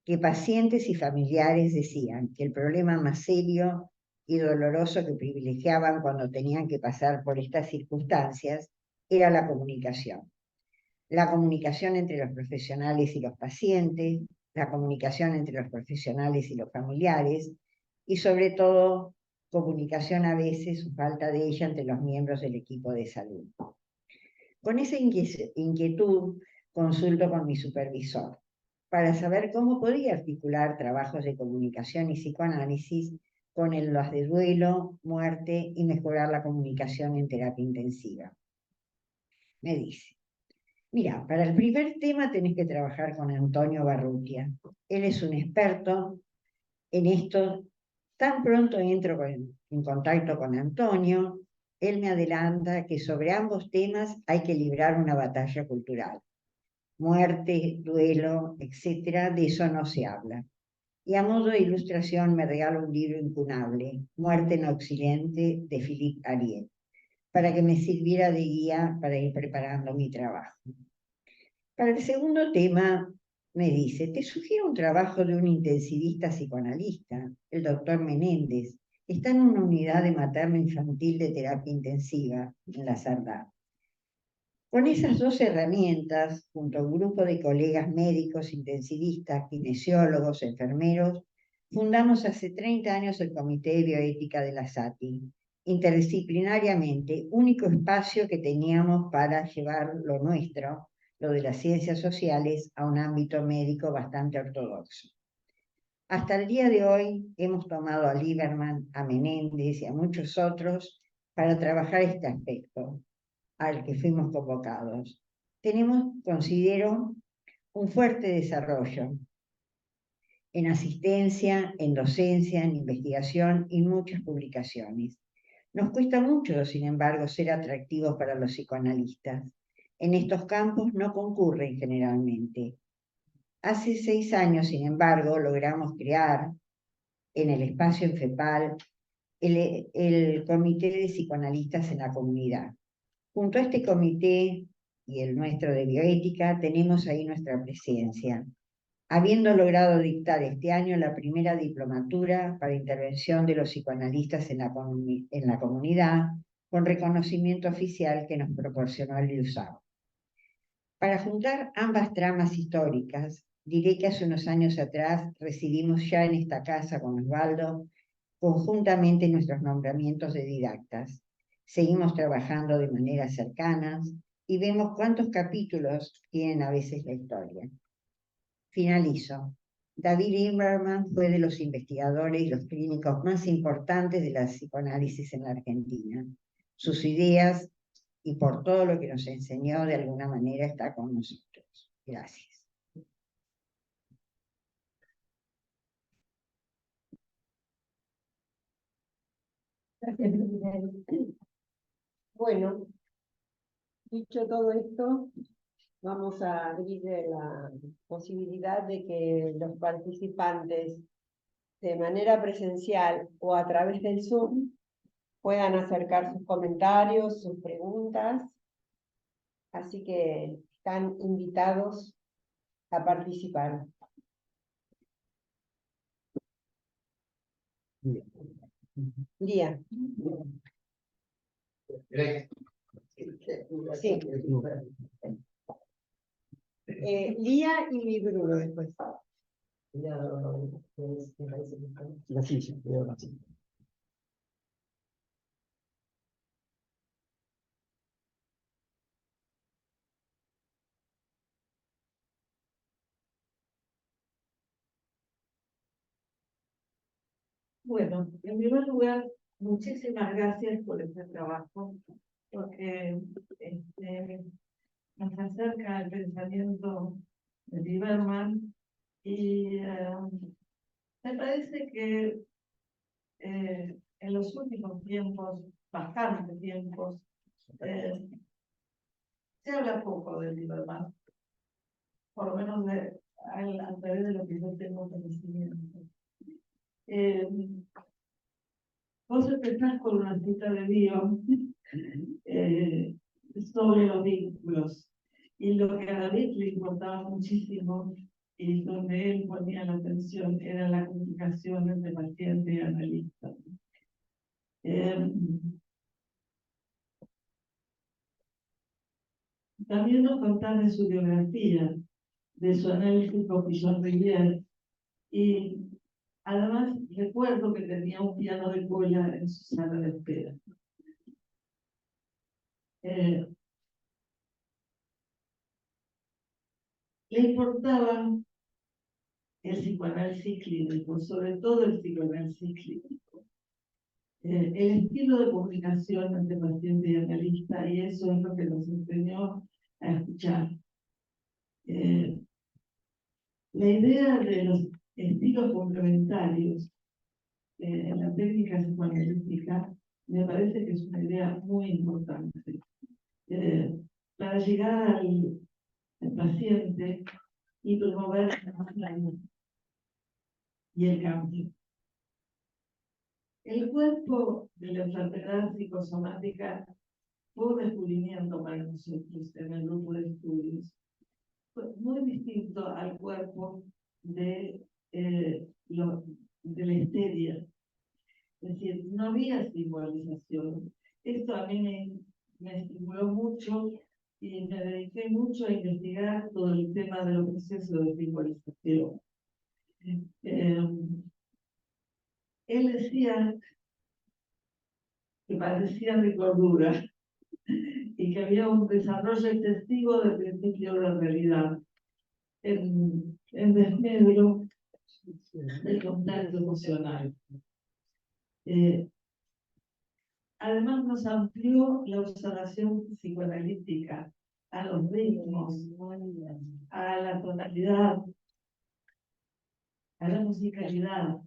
que pacientes y familiares decían que el problema más serio y doloroso que privilegiaban cuando tenían que pasar por estas circunstancias era la comunicación. La comunicación entre los profesionales y los pacientes, la comunicación entre los profesionales y los familiares, y sobre todo, comunicación a veces, o falta de ella, entre los miembros del equipo de salud. Con esa inquietud consulto con mi supervisor para saber cómo podía articular trabajos de comunicación y psicoanálisis con los de duelo, muerte y mejorar la comunicación en terapia intensiva. Me dice: Mira, para el primer tema tenés que trabajar con Antonio Barrutia. Él es un experto en esto. Tan pronto entro en contacto con Antonio, él me adelanta que sobre ambos temas hay que librar una batalla cultural. Muerte, duelo, etcétera, de eso no se habla. Y a modo de ilustración me regala un libro incunable, Muerte en Occidente, de Philippe Ariel, para que me sirviera de guía para ir preparando mi trabajo. Para el segundo tema, me dice, te sugiero un trabajo de un intensivista psicoanalista, el doctor Menéndez. Está en una unidad de materno-infantil de terapia intensiva en la Sardá. Con esas dos herramientas, junto a un grupo de colegas médicos, intensivistas, kinesiólogos, enfermeros, fundamos hace 30 años el Comité de Bioética de la SATI, interdisciplinariamente, único espacio que teníamos para llevar lo nuestro, lo de las ciencias sociales, a un ámbito médico bastante ortodoxo. Hasta el día de hoy hemos tomado a Lieberman, a Menéndez y a muchos otros para trabajar este aspecto al que fuimos convocados. Tenemos, considero, un fuerte desarrollo en asistencia, en docencia, en investigación y muchas publicaciones. Nos cuesta mucho, sin embargo, ser atractivos para los psicoanalistas. En estos campos no concurren generalmente. Hace 6 años, sin embargo, logramos crear en el espacio ENFEPAL el Comité de Psicoanalistas en la Comunidad. Junto a este comité y el nuestro de bioética, tenemos ahí nuestra presencia, habiendo logrado dictar este año la primera diplomatura para intervención de los psicoanalistas en la comunidad, con reconocimiento oficial que nos proporcionó el IUSAO. Para juntar ambas tramas históricas, diré que hace unos años atrás recibimos ya en esta casa con Osvaldo conjuntamente nuestros nombramientos de didactas. Seguimos trabajando de manera cercana y vemos cuántos capítulos tienen a veces la historia. Finalizo. David Lieberman fue de los investigadores y los clínicos más importantes de la psicoanálisis en la Argentina. Sus ideas y por todo lo que nos enseñó, de alguna manera está con nosotros. Gracias. Gracias, Miguel. Bueno, dicho todo esto, vamos a abrir la posibilidad de que los participantes, de manera presencial o a través del Zoom, puedan acercar sus comentarios, sus preguntas. Así que están invitados a participar. Lía. Sí. Lía y Bruno después. La silla, veo la silla. Bueno, en primer lugar, muchísimas gracias por este trabajo, porque nos acerca al pensamiento de Lieberman y me parece que en los últimos tiempos, bastantes tiempos, se habla poco de Lieberman, por lo menos a través de lo que yo tengo conocimiento. Vos empezás con una cita de Dios sobre los vínculos, y lo que a David le importaba muchísimo y donde él ponía la atención era la comunicación entre paciente y analista. También nos contaba de su biografía, de su análisis con Pillon-Rivière, y además recuerdo que tenía un piano de cola en su sala de espera. Le importaba el psicoanálisis clínico, sobre todo el psicoanálisis clínico. El estilo de comunicación entre paciente y analista, y eso es lo que nos enseñó a escuchar. La idea de los estilos complementarios en la técnica psicoanalítica me parece que es una idea muy importante para llegar al paciente y promover la salud y el cambio. El cuerpo de la enfermedad psicosomática fue un descubrimiento para nosotros en el grupo de estudios. Fue muy distinto al cuerpo de la histeria. Es decir, no había simbolización. Esto a mí me estimuló mucho y me dediqué mucho a investigar todo el tema de los procesos de simbolización. Él decía que parecían de cordura y que había un desarrollo excesivo del principio de realidad en desmedro del contacto emocional. Además nos amplió la observación psicoanalítica a los ritmos, a la tonalidad, a la musicalidad.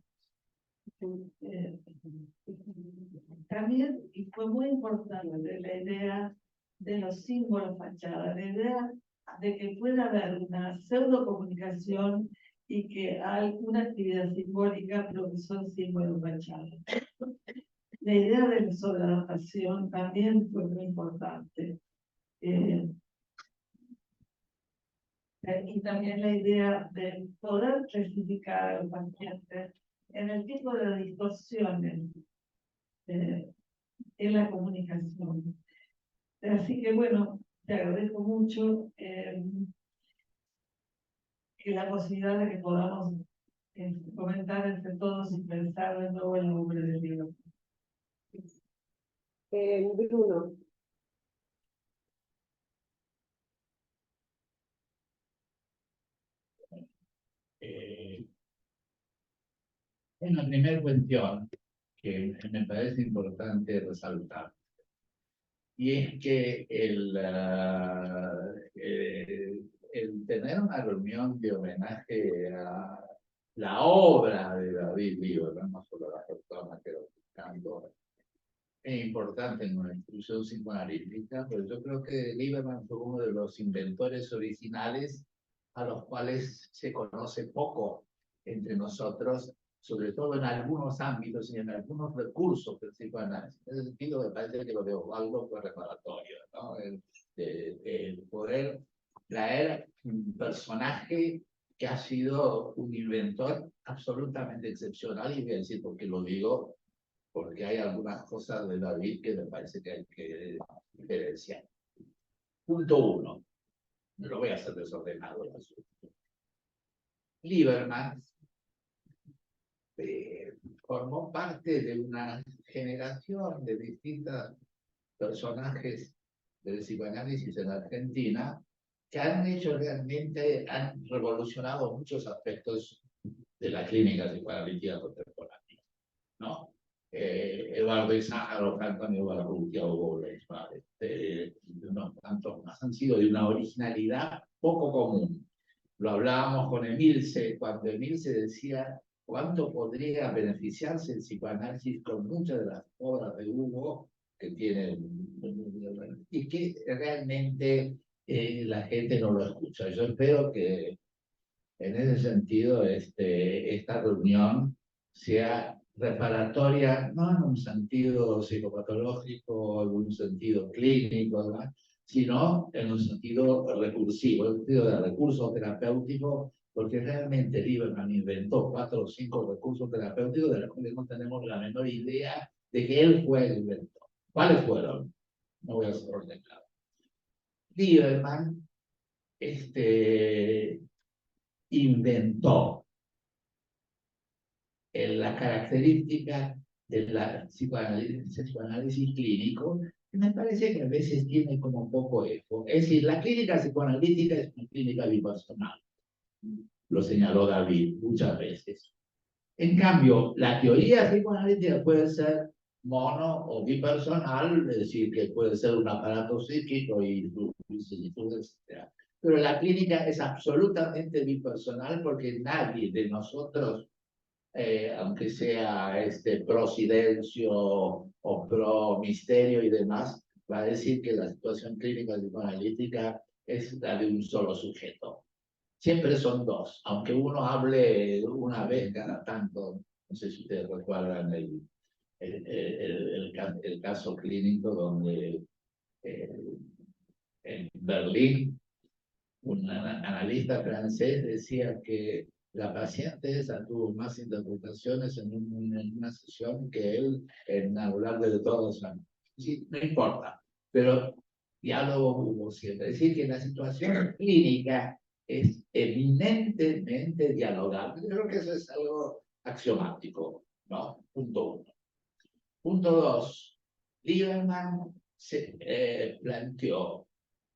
También, y fue muy importante, la idea de los símbolos fachada, la idea de que pueda haber una pseudocomunicación y que hay una actividad simbólica, pero que son símbolos fachada. La idea de la sobreadaptación también fue muy importante. Y también la idea de poder clasificar al paciente en el tipo de distorsiones en la comunicación. Así que bueno, te agradezco mucho que la posibilidad de que podamos comentar entre todos y pensar de nuevo el nombre del libro. Bruno. Una primera cuestión que me parece importante resaltar, y es que el tener una reunión de homenaje a la obra de David Lieberman, no solo la persona que lo está buscando, es importante en una institución psicoanalítica, pero yo creo que Lieberman fue uno de los inventores originales a los cuales se conoce poco entre nosotros, sobre todo en algunos ámbitos y en algunos recursos del psicoanálisis. En ese sentido, me parece que lo de Osvaldo fue reparatorio, ¿no? El poder traer un personaje que ha sido un inventor absolutamente excepcional, y voy a decir por qué lo digo, porque hay algunas cosas de David que me parece que hay que diferenciar. Punto 1. No lo voy a hacer desordenado el asunto. Lieberman formó parte de una generación de distintos personajes del psicoanálisis en Argentina que han hecho realmente, han revolucionado muchos aspectos de la clínica psicoanalítica contemporánea, ¿no? Eduardo Izájarov, Antonio Barrutia, Hugo Leisman, unos tantos más, han sido de una originalidad poco común. Lo hablábamos con Emilce, cuando Emilce decía cuánto podría beneficiarse el psicoanálisis con muchas de las obras de Hugo que tienen, y que realmente la gente no lo escucha. Yo espero que en ese sentido esta reunión sea reparatoria, no en un sentido psicopatológico, en un sentido clínico, ¿verdad?, sino en un sentido recursivo, en un sentido de recurso terapéutico, porque realmente Lieberman inventó 4 o 5 recursos terapéuticos de los cuales no tenemos la menor idea de que él fue el inventor. ¿Cuáles fueron? No voy a hacer orden claro. Lieberman inventó la característica de la psicoanálisis clínico, que me parece que a veces tiene como un poco eco. Es decir, la clínica psicoanalítica es una clínica bipersonal. Lo señaló David muchas veces. En cambio, la teoría psicoanalítica puede ser mono o bipersonal, es decir, que puede ser un aparato psíquico y sus vicisitudes, etc. pero la clínica es absolutamente bipersonal porque nadie de nosotros, aunque sea pro silencio o pro misterio y demás, va a decir que la situación clínica psicoanalítica es la de un solo sujeto. Siempre son dos, aunque uno hable una vez cada tanto. No sé si ustedes recuerdan el caso clínico donde en Berlín un analista francés decía que la paciente esa tuvo más interpretaciones en una sesión que él en a lo largo de todos los años. Sí, no importa, pero diálogo hubo siempre. Es decir, que la situación clínica es eminentemente dialogable. Yo creo que eso es algo axiomático, ¿no? Punto uno. Punto dos, Lieberman se planteó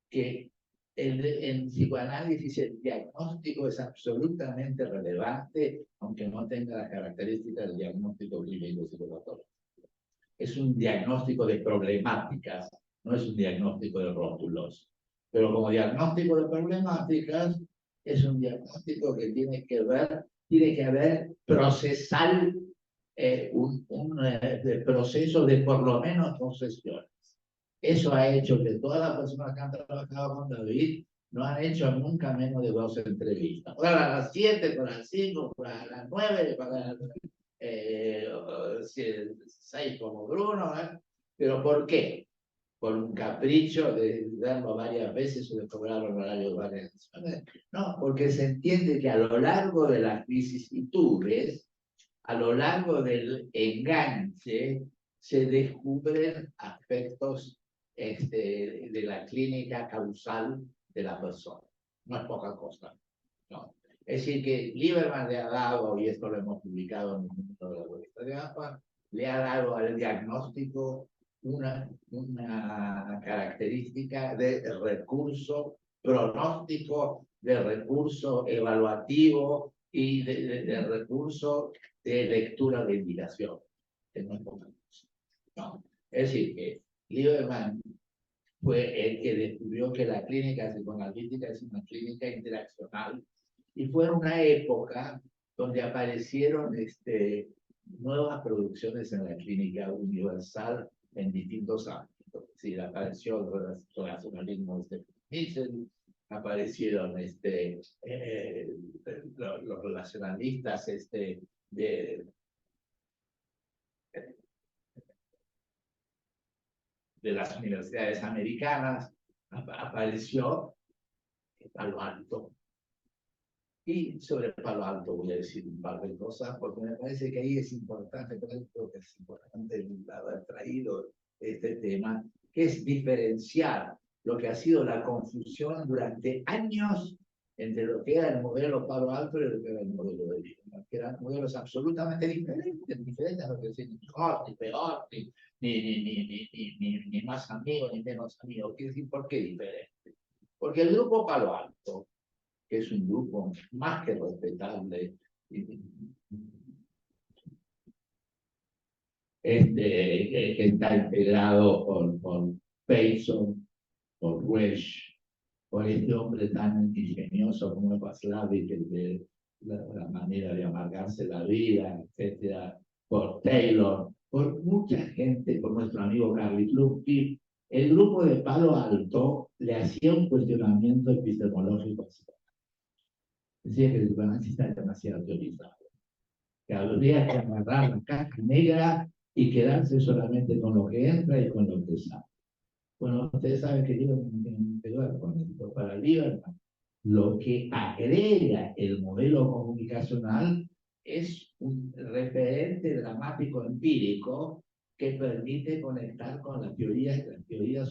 que en psicoanálisis el diagnóstico es absolutamente relevante, aunque no tenga las características del diagnóstico clínico psicológico. Es un diagnóstico de problemáticas, no es un diagnóstico de rótulos. Pero como diagnóstico de problemáticas, es un diagnóstico que tiene que haber procesal, un proceso de por lo menos 2 sesiones. Eso ha hecho que todas las personas que han trabajado con David no han hecho nunca menos de 2 entrevistas. Para las 7, para las 5, para las 9, para las 6 como Bruno. ¿Pero por qué? ¿Por un capricho de verlo varias veces o de cobrar honorarios varias veces? No, porque se entiende que a lo largo de las vicisitudes, a lo largo del enganche, se descubren aspectos de la clínica causal de la persona. No es poca cosa, ¿no? Es decir, que Lieberman le ha dado, y esto lo hemos publicado en el mundo de la revista de APA, le ha dado al diagnóstico una característica de recurso pronóstico, de recurso evaluativo y de recurso de lectura de indicación, que no es poca cosa, ¿no? Es decir, que Lieberman fue el que descubrió que la clínica psicoanalítica es una clínica interaccional, y fue una época donde aparecieron nuevas producciones en la clínica universal en distintos ámbitos. Sí, apareció el relacionalismo de Nielsen, aparecieron los relacionalistas de las universidades americanas, apareció Palo Alto. Y sobre Palo Alto voy a decir un par de cosas, porque me parece que ahí es importante, creo que es importante haber traído este tema, que es diferenciar lo que ha sido la confusión durante años entre lo que era el modelo Palo Alto y lo que era el modelo de Lieberman, que eran modelos absolutamente diferentes a lo que decía, ni mejor, ni peor, ni más amigo, ni menos amigo. Quiere decir, ¿por qué diferente? Porque el grupo Palo Alto, que es un grupo más que respetable, que está integrado por Payson, por Wesh, por este hombre tan ingenioso como Václavic, de la manera de amargarse la vida, etcétera, por Taylor, por mucha gente, por nuestro amigo Carly Klumpy. El grupo de Palo Alto le hacía un cuestionamiento epistemológico. Decía que el psicoanálisis está demasiado teorizado, que habría que agarrar la caja negra y quedarse solamente con lo que entra y con lo que sale. Bueno, ustedes saben que Lieberman no tiene nada que ver con esto. Para Lieberman, lo que agrega el modelo comunicacional es un referente dramático empírico que permite conectar con las teorías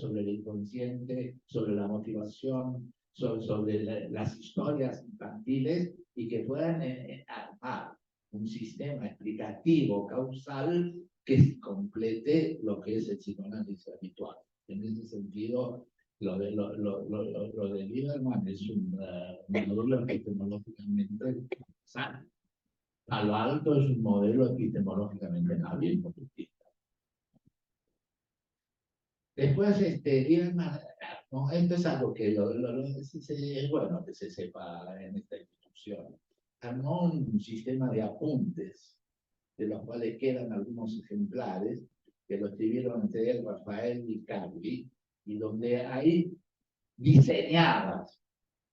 sobre el inconsciente, sobre la motivación, sobre las historias infantiles, y que puedan armar un sistema explicativo causal que complete lo que es el psicoanálisis habitual. En ese sentido, lo de Lieberman es un modelo epistemológicamente sano. Palo Alto es un modelo epistemológicamente bien conductista. Después, Lieberman No, esto es algo que es bueno que se sepa en esta institución. Armó un sistema de apuntes, de los cuales quedan algunos ejemplares, que lo escribieron entre él, Rafael y Carli, y donde hay diseñadas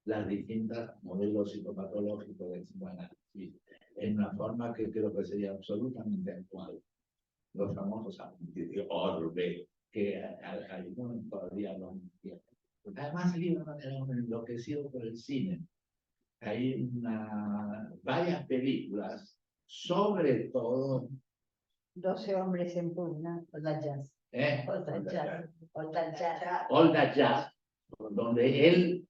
las distintas modelos psicopatológicos del psicoanálisis, en una forma que creo que sería absolutamente actual. Los famosos apuntes de Orbe, que algunos todavía no entienden. Además, Lieberman era un enloquecido por el cine. Hay varias películas, sobre todo 12 hombres en pugna, Old Jazz. Old Jazz, donde él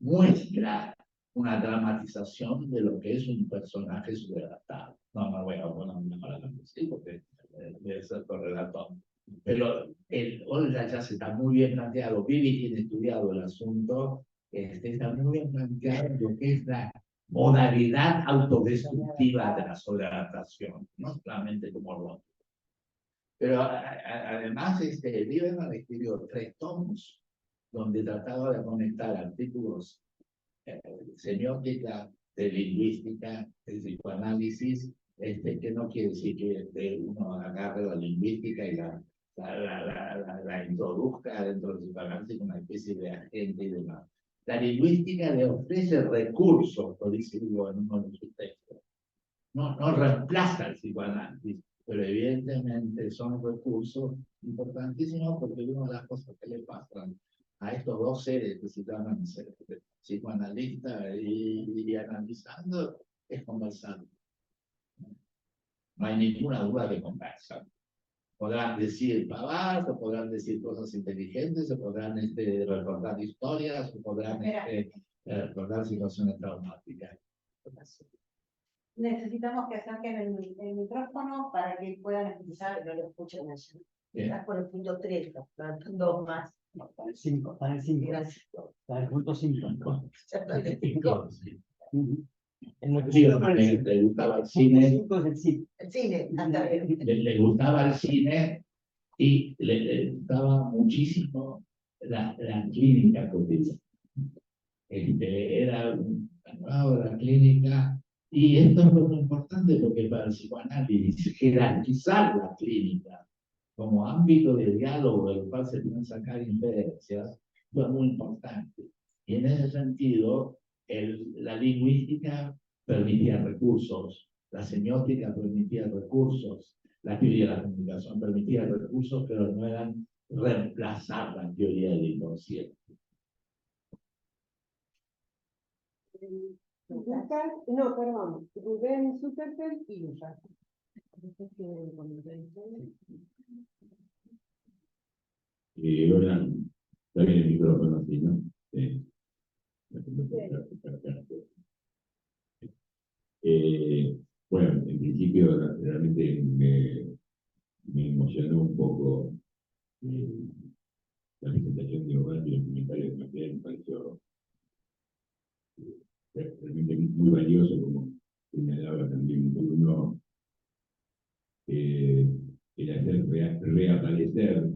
muestra una dramatización de lo que es un personaje subrelatado. No me voy a poner una palabra así porque debe ser correlator. Pero el Old Jazz está muy bien planteado. Vivi tiene estudiado el asunto, está muy bien planteado lo que es la modalidad autodestructiva de la sobreadaptación, no solamente como lo. Pero además, Lieberman escribió 3 tomos donde trataba de conectar artículos semiótica, de lingüística, de psicoanálisis, que no quiere decir que uno agarre la lingüística y la introduzca dentro del psicoanálisis como una especie de agente y demás. La lingüística le ofrece recursos, lo dice Hugo en uno de sus textos. No reemplaza el psicoanálisis, pero evidentemente son recursos importantísimos porque una de las cosas que le pasan a estos 2 seres que se llaman psicoanalista y analizando es conversar. No hay ninguna duda de conversar. Podrán decir pavadas, o podrán decir cosas inteligentes, o podrán recordar historias, o podrán recordar situaciones traumáticas. Necesitamos que saquen el micrófono para que puedan escuchar y no lo escuchen allí. Estás por el punto 3, faltando 2 más. No, está en el 5, está en el 5. Gracias. Está en el punto 5. Ya está en el 5. En el Sí, le gustaba el cine. 5 es el 5. El cine, anda bien. Le gustaba el cine y le gustaba muchísimo la clínica cotidiana. Era enamorado de la clínica, y esto es muy importante porque para el psicoanálisis jerarquizar la clínica como ámbito de diálogo del cual se pueden sacar inferencias fue muy importante. Y en ese sentido, la lingüística permitía recursos, la semiótica permitía recursos, la teoría de la comunicación permitía recursos, pero no eran reemplazar la teoría del inconsciente. Lucas, no, perdón, Rubén Zuckerberg y Lucas. Hola, está bien el micrófono así, ¿no? Sí. Bueno, en principio realmente me emocionó un poco la presentación de Hogar y los comentarios de Matías. Me pareció realmente muy valioso, como señalaba también Bruno, el hacer reaparecer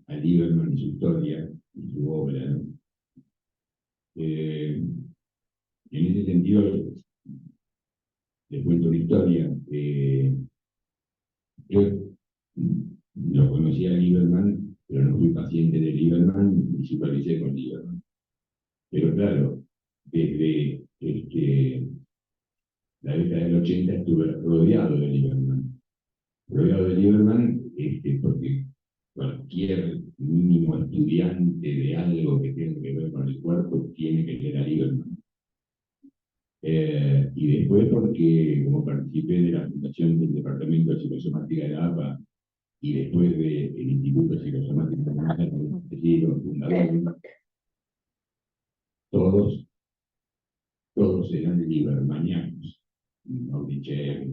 a Lieberman y su historia y su obra, ¿no? En ese sentido, les cuento una historia. Yo no conocía a Lieberman, pero no fui paciente de Lieberman y supervisé con Lieberman. Pero claro, desde la década del 80 estuve rodeado de Lieberman. Rodeado de Lieberman porque cualquier mínimo estudiante de algo que tenga que ver con el cuerpo tiene que leer a Lieberman. Y después porque como participé de la fundación del Departamento de Psicosomática de la APA y después del Instituto de Psicosomática de la APA, los fundadores, todos eran liebermanianos, Maurice,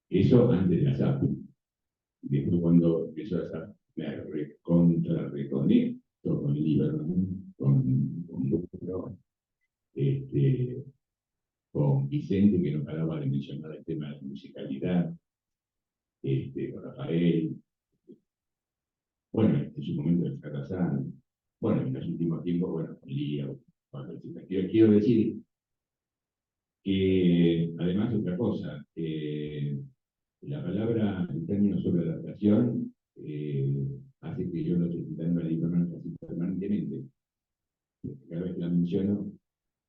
eso antes de la SAP. Después cuando empezó la SAP, me reconecto con Lieberman, con Lucro, con Vicente, que no paraba de mencionar el tema de la musicalidad. con Rafael, bueno, en su momento está casando, bueno, en los últimos tiempos, bueno, con Lía, quiero decir que, además, otra cosa, la palabra, el término sobre adaptación, hace que yo lo esté citando a Lieberman casi permanentemente. Cada vez que la menciono,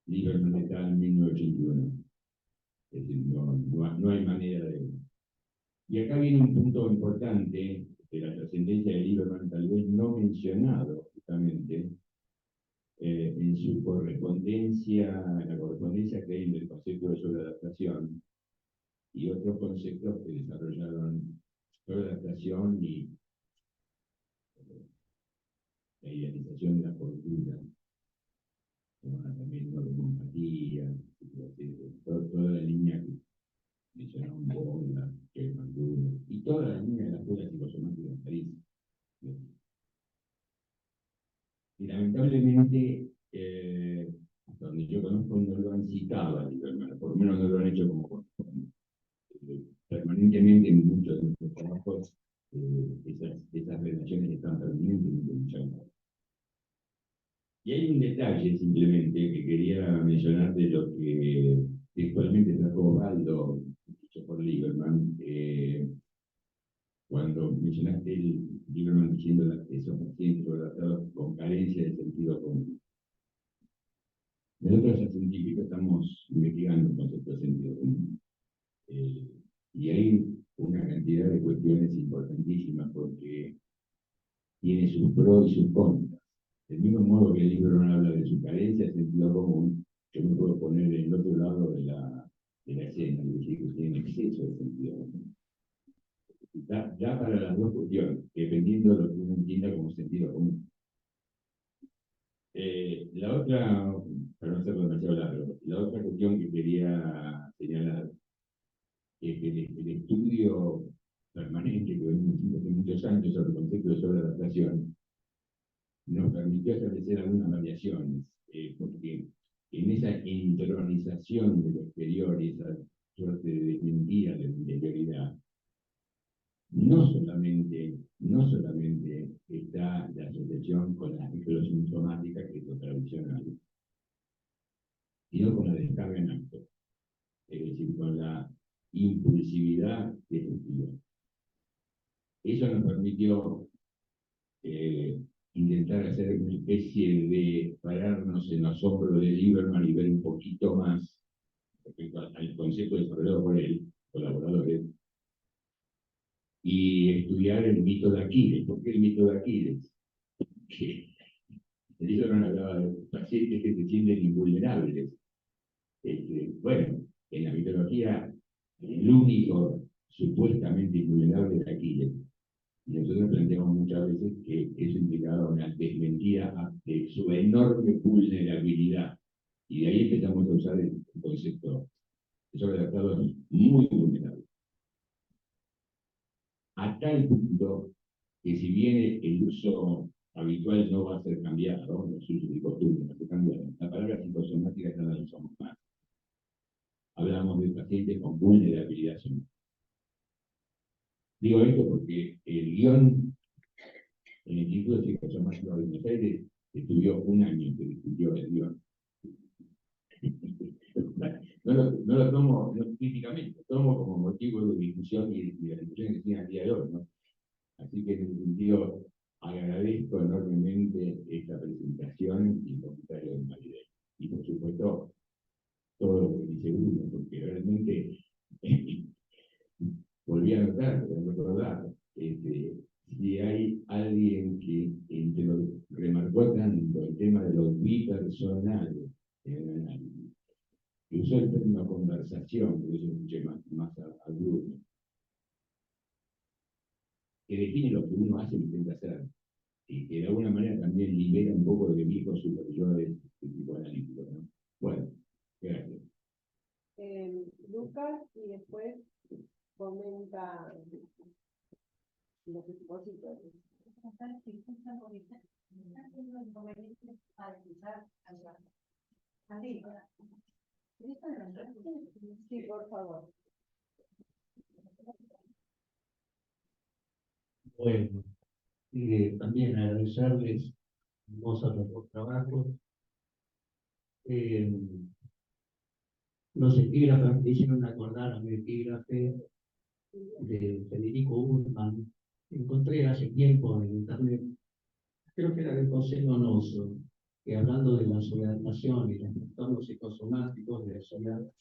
Lieberman está en 1981. Es decir, no hay manera de... Y acá viene un punto importante de la trascendencia de Lieberman, tal vez no mencionado justamente, en su correspondencia, en la correspondencia que hay entre el concepto de sobreadaptación y otros conceptos que desarrollaron sobreadaptación y la idealización de la cultura, también la empatía, toda la línea que mencionaba Bola, que Maduro, y toda la línea de la escuela psicosomática en París. Y lamentablemente, hasta donde yo conozco, no lo han citado a Lieberman, por lo menos no lo han hecho como corresponde. Permanentemente en muchos de nuestros trabajos, esas relaciones están permanentemente luchando. Y hay un detalle simplemente que quería mencionar de lo que textualmente trajo Osvaldo, dicho por Lieberman, cuando mencionaste Lieberman diciendo que esos pacientes adaptados con carencia de sentido común. Nosotros los científicos estamos investigando el concepto de sentido común. Y hay una cantidad de cuestiones importantísimas porque tiene sus pros y sus contras. Del mismo modo que el libro no habla de su carencia de sentido común, yo me puedo poner en el otro lado de la escena y decir que tiene exceso de sentido común. Da para las dos cuestiones, dependiendo de lo que uno entienda como sentido común. La otra, para no hacerlo demasiado largo, la otra cuestión que quería señalar es que el estudio permanente que venimos haciendo hace muchos años sobre el concepto de sobreadaptación nos permitió establecer algunas variaciones, porque en esa intronización de lo exterior y esa suerte de desmentida de la interioridad, no solamente está la asociación con la microsintomática, que es lo tradicional, sino con la descarga en acto, es decir, con la impulsividad efectiva. Eso nos permitió intentar hacer una especie de pararnos en los hombros de Lieberman y ver un poquito más respecto al concepto desarrollado por él, colaboradores, y estudiar el mito de Aquiles. ¿Por qué el mito de Aquiles? Que Lieberman hablaba de pacientes que se sienten invulnerables. Bueno, en la mitología, el único supuestamente invulnerable era Aquiles. Y nosotros planteamos muchas veces que eso implicaba una desmentida de su enorme vulnerabilidad. Y de ahí empezamos a usar el concepto de sobreadaptados muy vulnerables. A tal punto que si bien el uso habitual no va a ser cambiado, los usos y costumbres no se cambiaron, la palabra psicosomática ya no la usamos más. Hablamos de pacientes con vulnerabilidad somática. Digo esto porque el guión en el Instituto de Psicosomática de Buenos Aires estudió un año que discutió el guión. No lo tomo críticamente, lo tomo como motivo de discusión y de la discusión que tiene al día de hoy, ¿no? Así que en ese sentido agradezco enormemente esta presentación y el comentario de María. Y por supuesto, todo lo que dice Bruno, porque realmente volví a notar, a recordar, si hay alguien que remarcó tanto el tema de lo bipersonal en el análisis, que usó el término conversación, por eso escuché más a Bruno, que define lo que uno hace y intenta hacer, y que de alguna manera también libera un poco de viejos superiores psicoanalíticos, ¿no? Bueno, gracias. Lucas, y después comenta los expositores. Sí, por favor. Bueno, también agradecerles hermosos los trabajos. Los epígrafes me hicieron acordar a mi epígrafe de Federico Ullman. Encontré hace tiempo en internet, creo que era de José Donoso, que hablando de la sobreadaptación y los trastornos psicosomáticos de la soledad,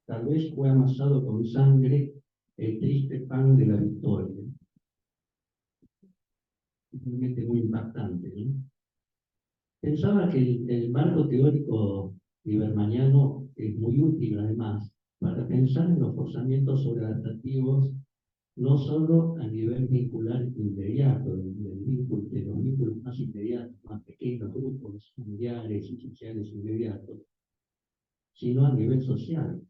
tal vez fue amasado con sangre el triste pan de la victoria. Realmente muy impactante, ¿no? Pensaba que el marco teórico liebermaniano es muy útil, además, para pensar en los forzamientos sobreadaptativos, no solo a nivel vincular inmediato, de los vínculos más inmediatos, más pequeños grupos familiares y sociales inmediatos, sino a nivel social.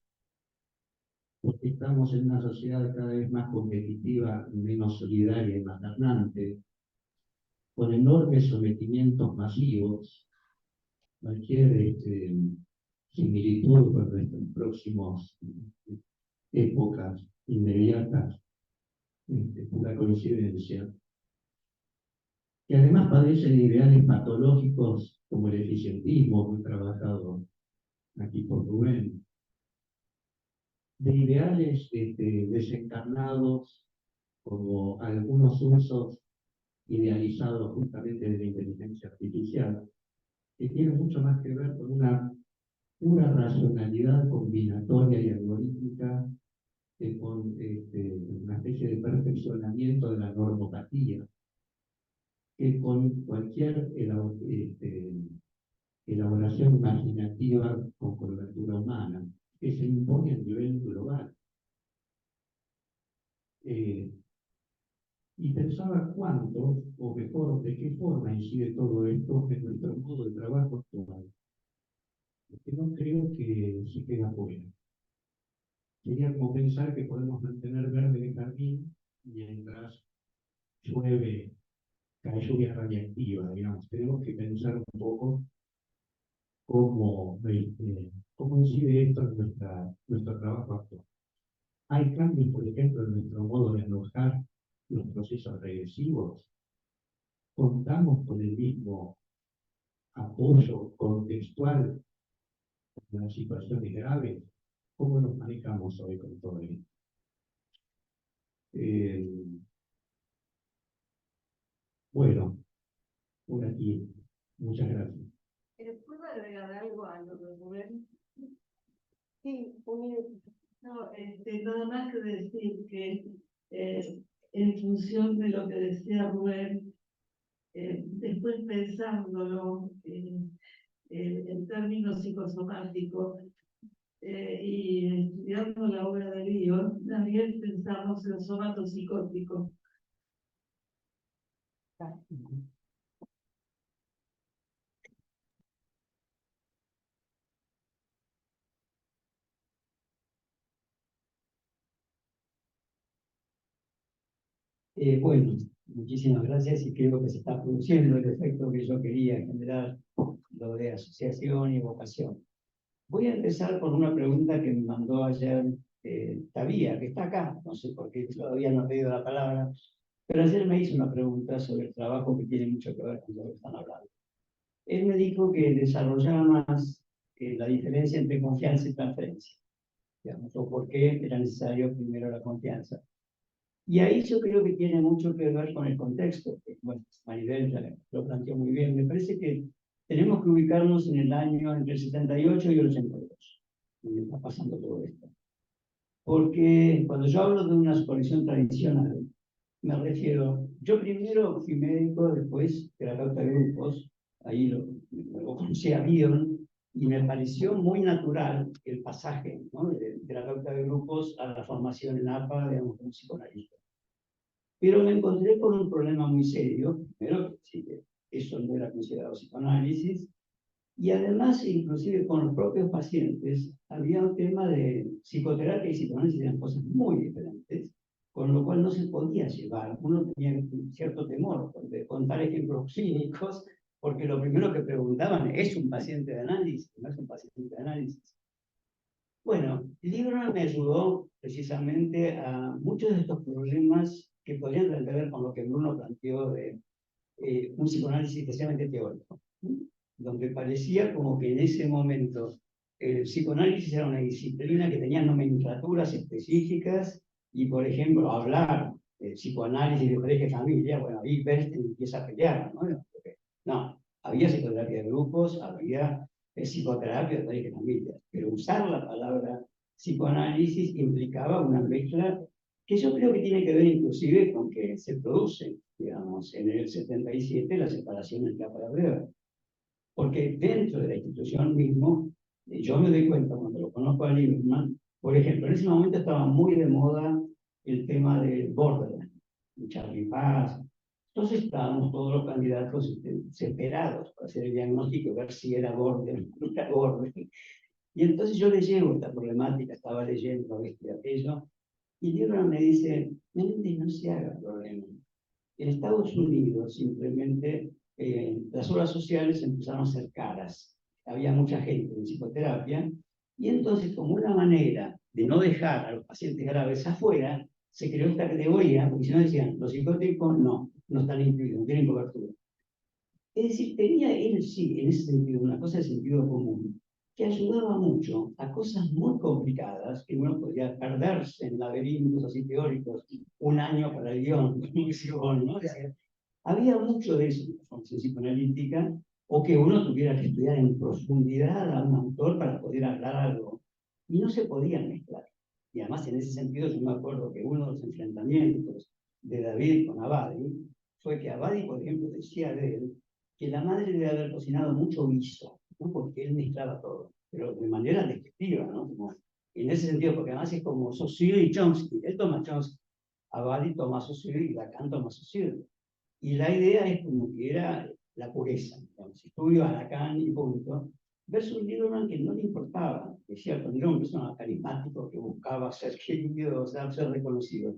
Porque estamos en una sociedad cada vez más competitiva, menos solidaria y maternante, con enormes sometimientos masivos. Cualquier similitud con nuestras próximas épocas inmediatas, pura coincidencia, que además padecen ideales patológicos como el eficientismo, muy trabajado aquí por Rubén, de ideales desencarnados como algunos usos idealizados justamente de la inteligencia artificial, que tienen mucho más que ver con una racionalidad combinatoria y algorítmica que con una especie de perfeccionamiento de la normopatía, que con cualquier elaboración imaginativa con cobertura humana, que se impone a nivel global. Y pensaba cuánto, o mejor, de qué forma incide todo esto en nuestro modo de trabajo actual. Porque no creo que se quede afuera. Sería como pensar que podemos mantener verde el jardín mientras llueve, cae lluvia radiactiva, digamos. Tenemos que pensar un poco cómo incide esto en nuestro trabajo actual. Hay cambios, por ejemplo, en nuestro modo de alojar los procesos regresivos. Contamos con el mismo apoyo contextual en las situaciones graves. ¿Cómo nos manejamos hoy con todo esto? Bueno, por aquí. Muchas gracias. ¿Puedo agregar algo a lo de Rubén? Sí, un minuto. No, nada más que decir que en función de lo que decía Rubén, después pensándolo en términos psicosomáticos y estudiando la obra de Bion, también pensamos en somatos psicóticos. Bueno, muchísimas gracias y creo que se está produciendo el efecto que yo quería generar, lo de asociación y vocación. Voy a empezar por una pregunta que me mandó ayer Tavía, que está acá, no sé por qué todavía no he pedido la palabra, pero ayer me hizo una pregunta sobre el trabajo que tiene mucho que ver con lo que están hablando. Él me dijo que desarrollaba más la diferencia entre confianza y transferencia, digamos, o por qué era necesario primero la confianza. Y ahí yo creo que tiene mucho que ver con el contexto, que, bueno, Maribel ya lo planteó muy bien. Me parece que tenemos que ubicarnos en el año entre el 78 y el 82, donde está pasando todo esto. Porque cuando yo hablo de una supervisión tradicional, me refiero, yo primero fui médico, después terapeuta de grupos, ahí luego conocí a Bion, y me pareció muy natural el pasaje, ¿no?, de terapeuta de grupos a la formación en APA, digamos, como psicoanalista. Pero me encontré con un problema muy serio, primero que sí, eso no era considerado psicoanálisis, y además, inclusive con los propios pacientes, había un tema de psicoterapia y psicoanálisis, eran cosas muy diferentes, con lo cual no se podía llevar. Uno tenía cierto temor de contar ejemplos clínicos, porque lo primero que preguntaban, ¿es un paciente de análisis? ¿No es un paciente de análisis? Bueno, el libro me ayudó precisamente a muchos de estos problemas que podrían tener que ver con lo que Bruno planteó de un psicoanálisis especialmente teórico, ¿no? Donde parecía como que en ese momento el psicoanálisis era una disciplina que tenía nomenclaturas específicas y, por ejemplo, hablar de psicoanálisis de pareja y familia, bueno, ahí Bernstein empieza a pelear, ¿no? No, había psicoterapia de grupos, había psicoterapia de pareja y familia, pero usar la palabra psicoanálisis implicaba una mezcla que yo creo que tiene que ver inclusive con que se produce, digamos, en el 77 la separación entre la palabra, porque dentro de la institución mismo, yo me doy cuenta cuando lo conozco a Lieberman, por ejemplo, en ese momento estaba muy de moda el tema del borderline, Charlie Paz. Entonces estábamos todos los candidatos desesperados para hacer el diagnóstico, ver si era borderline o no era borderline. Y entonces yo le llevo esta problemática, estaba leyendo aquello, y Lieberman me dice, no se haga problema. En Estados Unidos simplemente las obras sociales empezaron a ser caras. Había mucha gente en psicoterapia y entonces como una manera de no dejar a los pacientes graves afuera, se creó esta categoría, porque si no decían, los psicóticos no están incluidos, no tienen cobertura. Es decir, tenía él sí, en ese sentido, una cosa de sentido común, que ayudaba mucho a cosas muy complicadas, que uno podía perderse en laberintos así teóricos, un año para el guión, ¿no? Había mucho de eso en la formación psicoanalítica, o que uno tuviera que estudiar en profundidad a un autor para poder hablar algo, y no se podían mezclar. Y además, en ese sentido, yo me acuerdo que uno de los enfrentamientos de David con Abadi fue que Abadi, por ejemplo, decía de él que la madre debe haber cocinado mucho guiso, ¿no? Porque él mezclaba todo, pero de manera descriptiva, ¿no? Como, en ese sentido, porque además es como Saussure y Chomsky. Él toma Chomsky, Abadi toma Saussure y Lacan toma Saussure. Y la idea es como que era la pureza, digamos, estudio a Lacan y punto, versus Lieberman que no le importaba, decía, cuando era un persona carismático que buscaba ser querido, ser reconocido.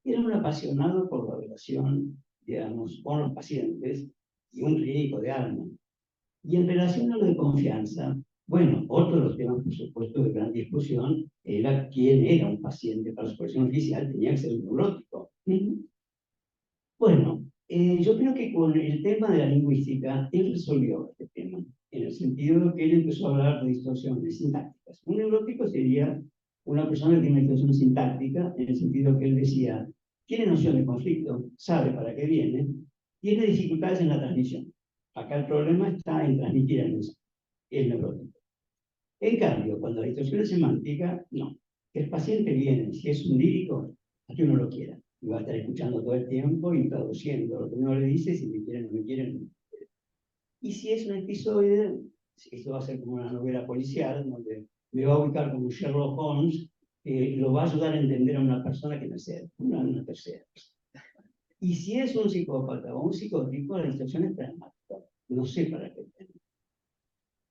Era un apasionado por la relación, digamos, con los pacientes y un clínico de alma. Y en relación a lo de confianza, bueno, otro de los temas, por supuesto, de gran discusión era quién era un paciente para su expresión oficial, tenía que ser un neurótico. Bueno, yo creo que con el tema de la lingüística, él resolvió este tema, en el sentido de que él empezó a hablar de distorsiones sintácticas. Un neurótico sería una persona que tiene una distorsión sintáctica, en el sentido que él decía, tiene noción de conflicto, sabe para qué viene, tiene dificultades en la transmisión. Acá el problema está en transmitir el mensaje, el neurótico. En cambio, cuando la distorsión es semántica, no. El paciente viene, si es un lírico, a que uno lo quiera. Y va a estar escuchando todo el tiempo y traduciendo lo que uno le dice, si me quieren o no me quieren. Y si es un episodio, esto va a ser como una novela policial, donde me va a ubicar como Sherlock Holmes, lo va a ayudar a entender a una persona que no sea una tercera. Y si es un psicópata o un psicótico, la distorsión es dramática. No sé para qué.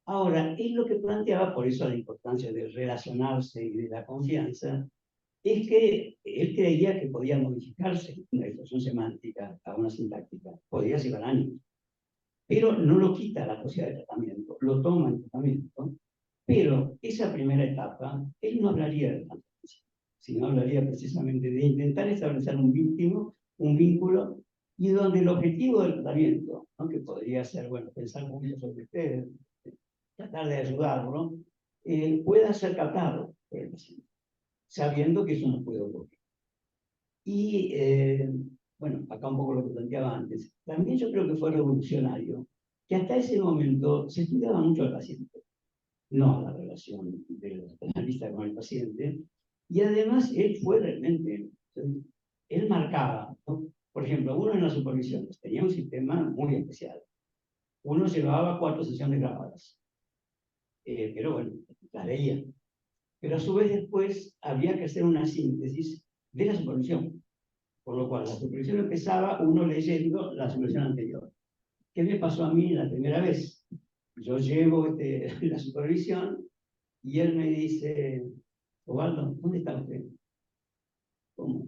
Ahora, es lo que planteaba, por eso la importancia de relacionarse y de la confianza, es que él creía que podía modificarse una distorsión semántica a una sintáctica, podía llevar años, pero no lo quita la posibilidad de tratamiento, lo toma en tratamiento, pero esa primera etapa, él no hablaría de transferencia, sino hablaría precisamente de intentar establecer un vínculo, y donde el objetivo del tratamiento, ¿no? Que podría ser, bueno, pensar mucho sobre ustedes, tratar de ayudarlo, pueda ser captado por el paciente, sabiendo que eso no puede ocurrir. Y, bueno, acá un poco lo que planteaba antes, también yo creo que fue revolucionario, que hasta ese momento se estudiaba mucho al paciente, no a la relación del analista con el paciente, y además él fue realmente, él marcaba, ¿no? Por ejemplo, uno en las supervisiones tenía un sistema muy especial. Uno llevaba 4 sesiones grabadas, pero bueno, las leía. Pero a su vez después había que hacer una síntesis de la supervisión, por lo cual la supervisión empezaba uno leyendo la supervisión anterior. ¿Qué me pasó a mí la primera vez? Yo llevo la supervisión y él me dice, Osvaldo, ¿dónde está usted? ¿Cómo?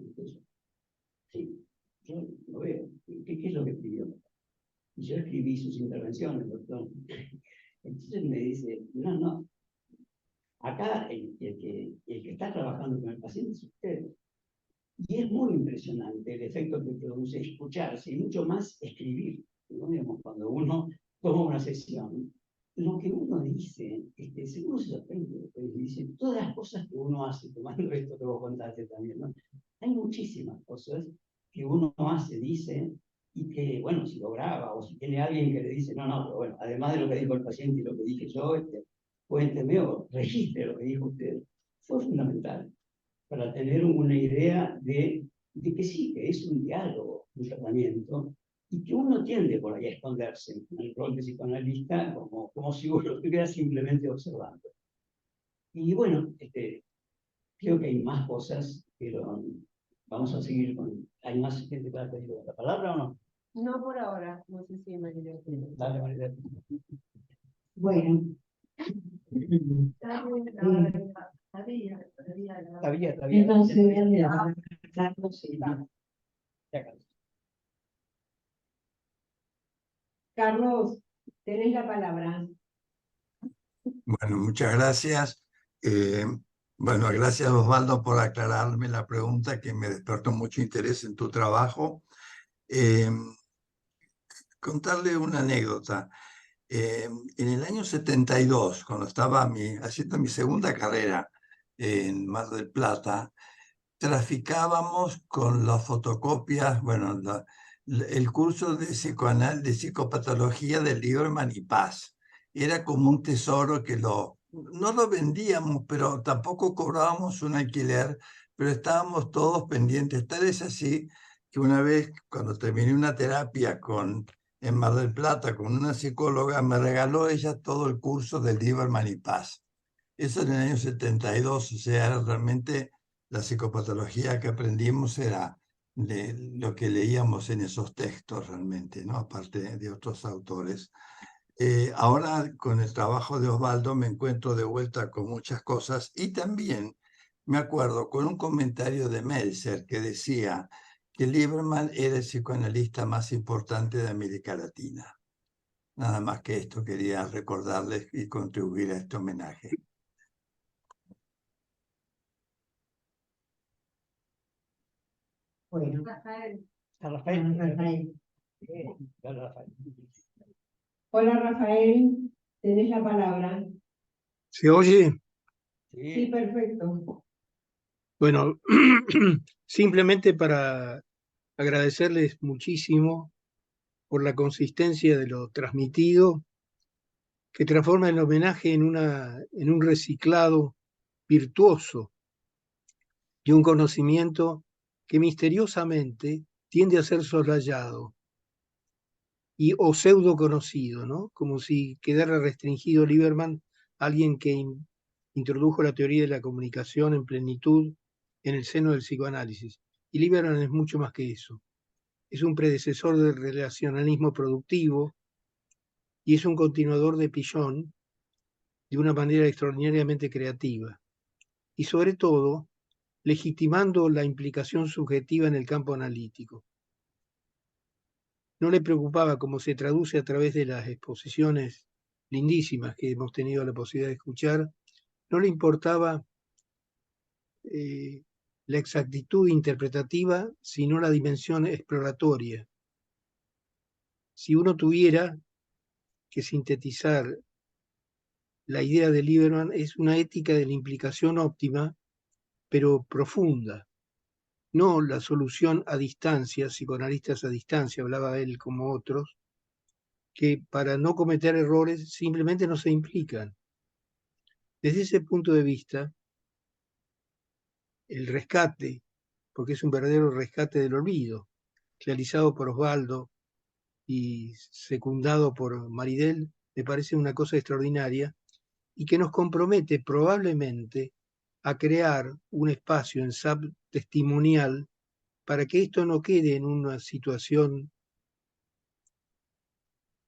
Sí, yo lo veo. ¿Qué es lo que escribió? Y yo escribí sus intervenciones, doctor. Entonces me dice, no, acá el que está trabajando con el paciente es usted. Y es muy impresionante el efecto que produce escucharse y mucho más escribir, ¿no? Digamos, cuando uno toma una sesión, lo que uno dice, uno se sorprende, dice todas las cosas que uno hace, tomando esto que vos contaste también, ¿no? Hay muchísimas cosas que uno hace, dice, y que, bueno, si lo graba o si tiene alguien que le dice, no, pero bueno, además de lo que dijo el paciente y lo que dije yo, cuénteme o registre lo que dijo usted, fue fundamental para tener una idea de que sí, que es un diálogo, un tratamiento, y que uno tiende por ahí a esconderse en el rol de psicoanalista como si uno estuviera simplemente observando. Y bueno, creo que hay más cosas, pero vamos a seguir con... ¿Hay más gente para pedir la palabra o no? No por ahora, no sé si María tiene. Dale, María. Bueno. Está bien. Entonces, Carlos, tenés la palabra. Bueno, muchas gracias. Bueno, gracias Osvaldo por aclararme la pregunta que me despertó mucho interés en tu trabajo. Contarle una anécdota. En el año 72, cuando estaba haciendo mi segunda carrera en Mar del Plata, traficábamos con las fotocopias, bueno, el curso de psicopatología de Lieberman y Paz. Era como un tesoro que no lo vendíamos, pero tampoco cobrábamos un alquiler, pero estábamos todos pendientes. Tal es así que una vez, cuando terminé una terapia en Mar del Plata con una psicóloga, me regaló ella todo el curso de Lieberman y Paz. Eso en el año 72, o sea, realmente la psicopatología que aprendimos era de lo que leíamos en esos textos realmente, ¿no? Aparte de otros autores. Ahora con el trabajo de Osvaldo me encuentro de vuelta con muchas cosas y también me acuerdo con un comentario de Meltzer que decía que Lieberman era el psicoanalista más importante de América Latina. Nada más que esto quería recordarles y contribuir a este homenaje. bueno, Rafael. Rafael. Hola Rafael, tenés la palabra. ¿Se oye? Sí, perfecto. Bueno, simplemente para agradecerles muchísimo por la consistencia de lo transmitido, que transforma el homenaje en un reciclado virtuoso de un conocimiento que misteriosamente tiende a ser soslayado o pseudo conocido, ¿no? Como si quedara restringido Lieberman, alguien que introdujo la teoría de la comunicación en plenitud en el seno del psicoanálisis. Y Lieberman es mucho más que eso. Es un predecesor del relacionalismo productivo y es un continuador de Pichon de una manera extraordinariamente creativa. Y sobre todo, legitimando la implicación subjetiva en el campo analítico. No le preocupaba cómo se traduce a través de las exposiciones lindísimas que hemos tenido la posibilidad de escuchar, no le importaba la exactitud interpretativa, sino la dimensión exploratoria. Si uno tuviera que sintetizar la idea de Lieberman, es una ética de la implicación óptima, pero profunda. No la solución a distancia, psicoanalistas a distancia, hablaba él como otros, que para no cometer errores simplemente no se implican. Desde ese punto de vista, el rescate, porque es un verdadero rescate del olvido, realizado por Osvaldo y secundado por Maridel, me parece una cosa extraordinaria y que nos compromete probablemente a crear un espacio en SAP testimonial para que esto no quede en una situación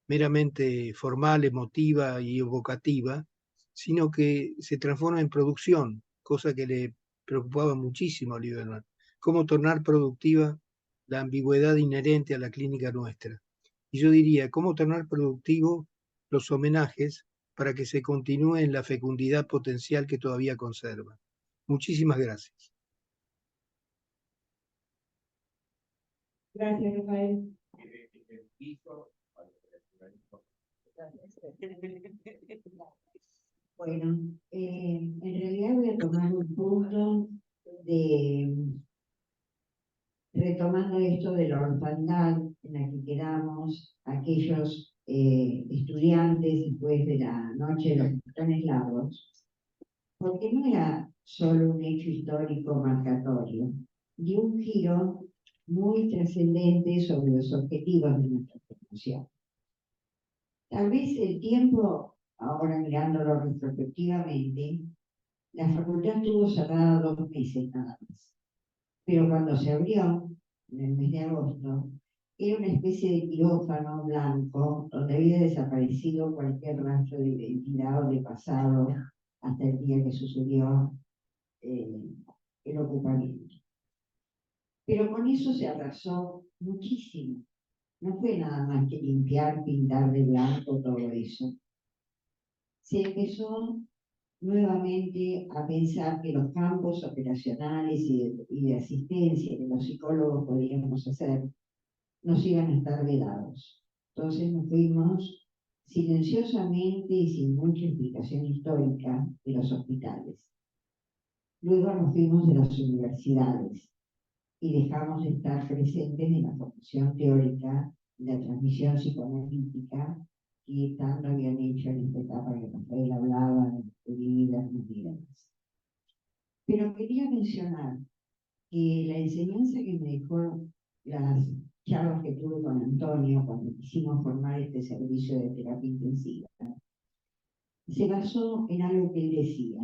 meramente formal, emotiva y evocativa, sino que se transforma en producción, cosa que le preocupaba muchísimo a Lieberman. Cómo tornar productiva la ambigüedad inherente a la clínica nuestra. Y yo diría, cómo tornar productivo los homenajes para que se continúe en la fecundidad potencial que todavía conserva. Muchísimas gracias. Gracias, Rafael. Bueno, en realidad voy a tomar un punto retomando esto de la orfandad en la que quedamos aquellos estudiantes después de la noche de los pantalones largos, porque no era solo un hecho histórico marcatorio, dio un giro muy trascendente sobre los objetivos de nuestra formación. Tal vez el tiempo, ahora mirándolo retrospectivamente, la facultad estuvo cerrada 2 meses nada más. Pero cuando se abrió, en el mes de agosto, era una especie de quirófano blanco donde había desaparecido cualquier rastro de identidad o de pasado hasta el día que sucedió el ocupamiento. Pero con eso se arrasó muchísimo. No fue nada más que limpiar, pintar de blanco, todo eso. Se empezó nuevamente a pensar que los campos operacionales y de asistencia que los psicólogos podíamos hacer nos iban a estar vedados. Entonces nos fuimos silenciosamente y sin mucha explicación histórica de los hospitales. Luego nos fuimos de las universidades y dejamos de estar presentes en la formación teórica y la transmisión psicoanalítica que tanto habían hecho en esta etapa que Rafael hablaba de vidas y demás. Pero quería mencionar que la enseñanza que me dejó las charlas que tuve con Antonio cuando quisimos formar este servicio de terapia intensiva se basó en algo que él decía.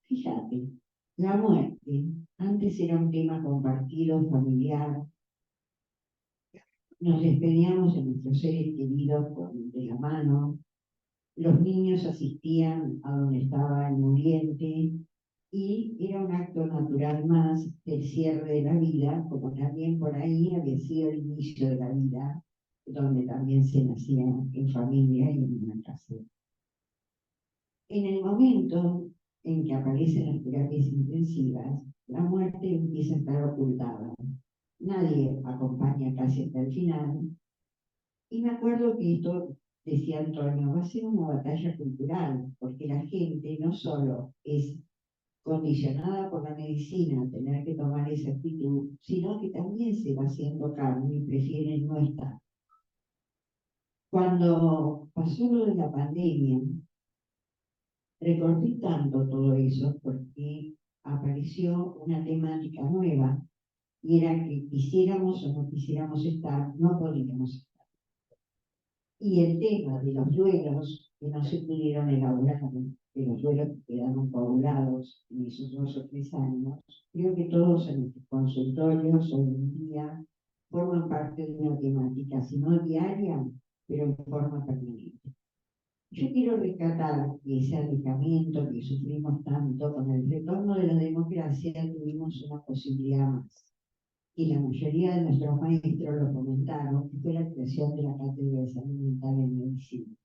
Fíjate, la muerte antes era un tema compartido, familiar. Nos despedíamos de nuestros seres queridos de la mano. Los niños asistían a donde estaba el muriente y era un acto natural más del cierre de la vida, como también por ahí había sido el inicio de la vida, donde también se nacía en familia y en una casa. En el momento en que aparecen las terapias intensivas, la muerte empieza a estar ocultada. Nadie acompaña casi hasta el final. Y me acuerdo que esto, decía Antonio, va a ser una batalla cultural, porque la gente no solo es condicionada por la medicina a tener que tomar esa actitud, sino que también se va haciendo carne y prefieren no estar. Cuando pasó lo de la pandemia, recordé tanto todo eso porque apareció una temática nueva y era que quisiéramos o no quisiéramos estar, no podíamos estar. Y el tema de los duelos que no se pudieron elaborar, de los duelos que quedaron coagulados en esos 2 o 3 años, creo que todos en nuestros consultorios hoy en día forman parte de una temática, si no diaria, pero en forma permanente. Yo quiero rescatar que ese alejamiento que sufrimos tanto con el retorno de la democracia tuvimos una posibilidad más. Y la mayoría de nuestros maestros lo comentaron, que fue la creación de la Cátedra de Salud Mental en Medicina.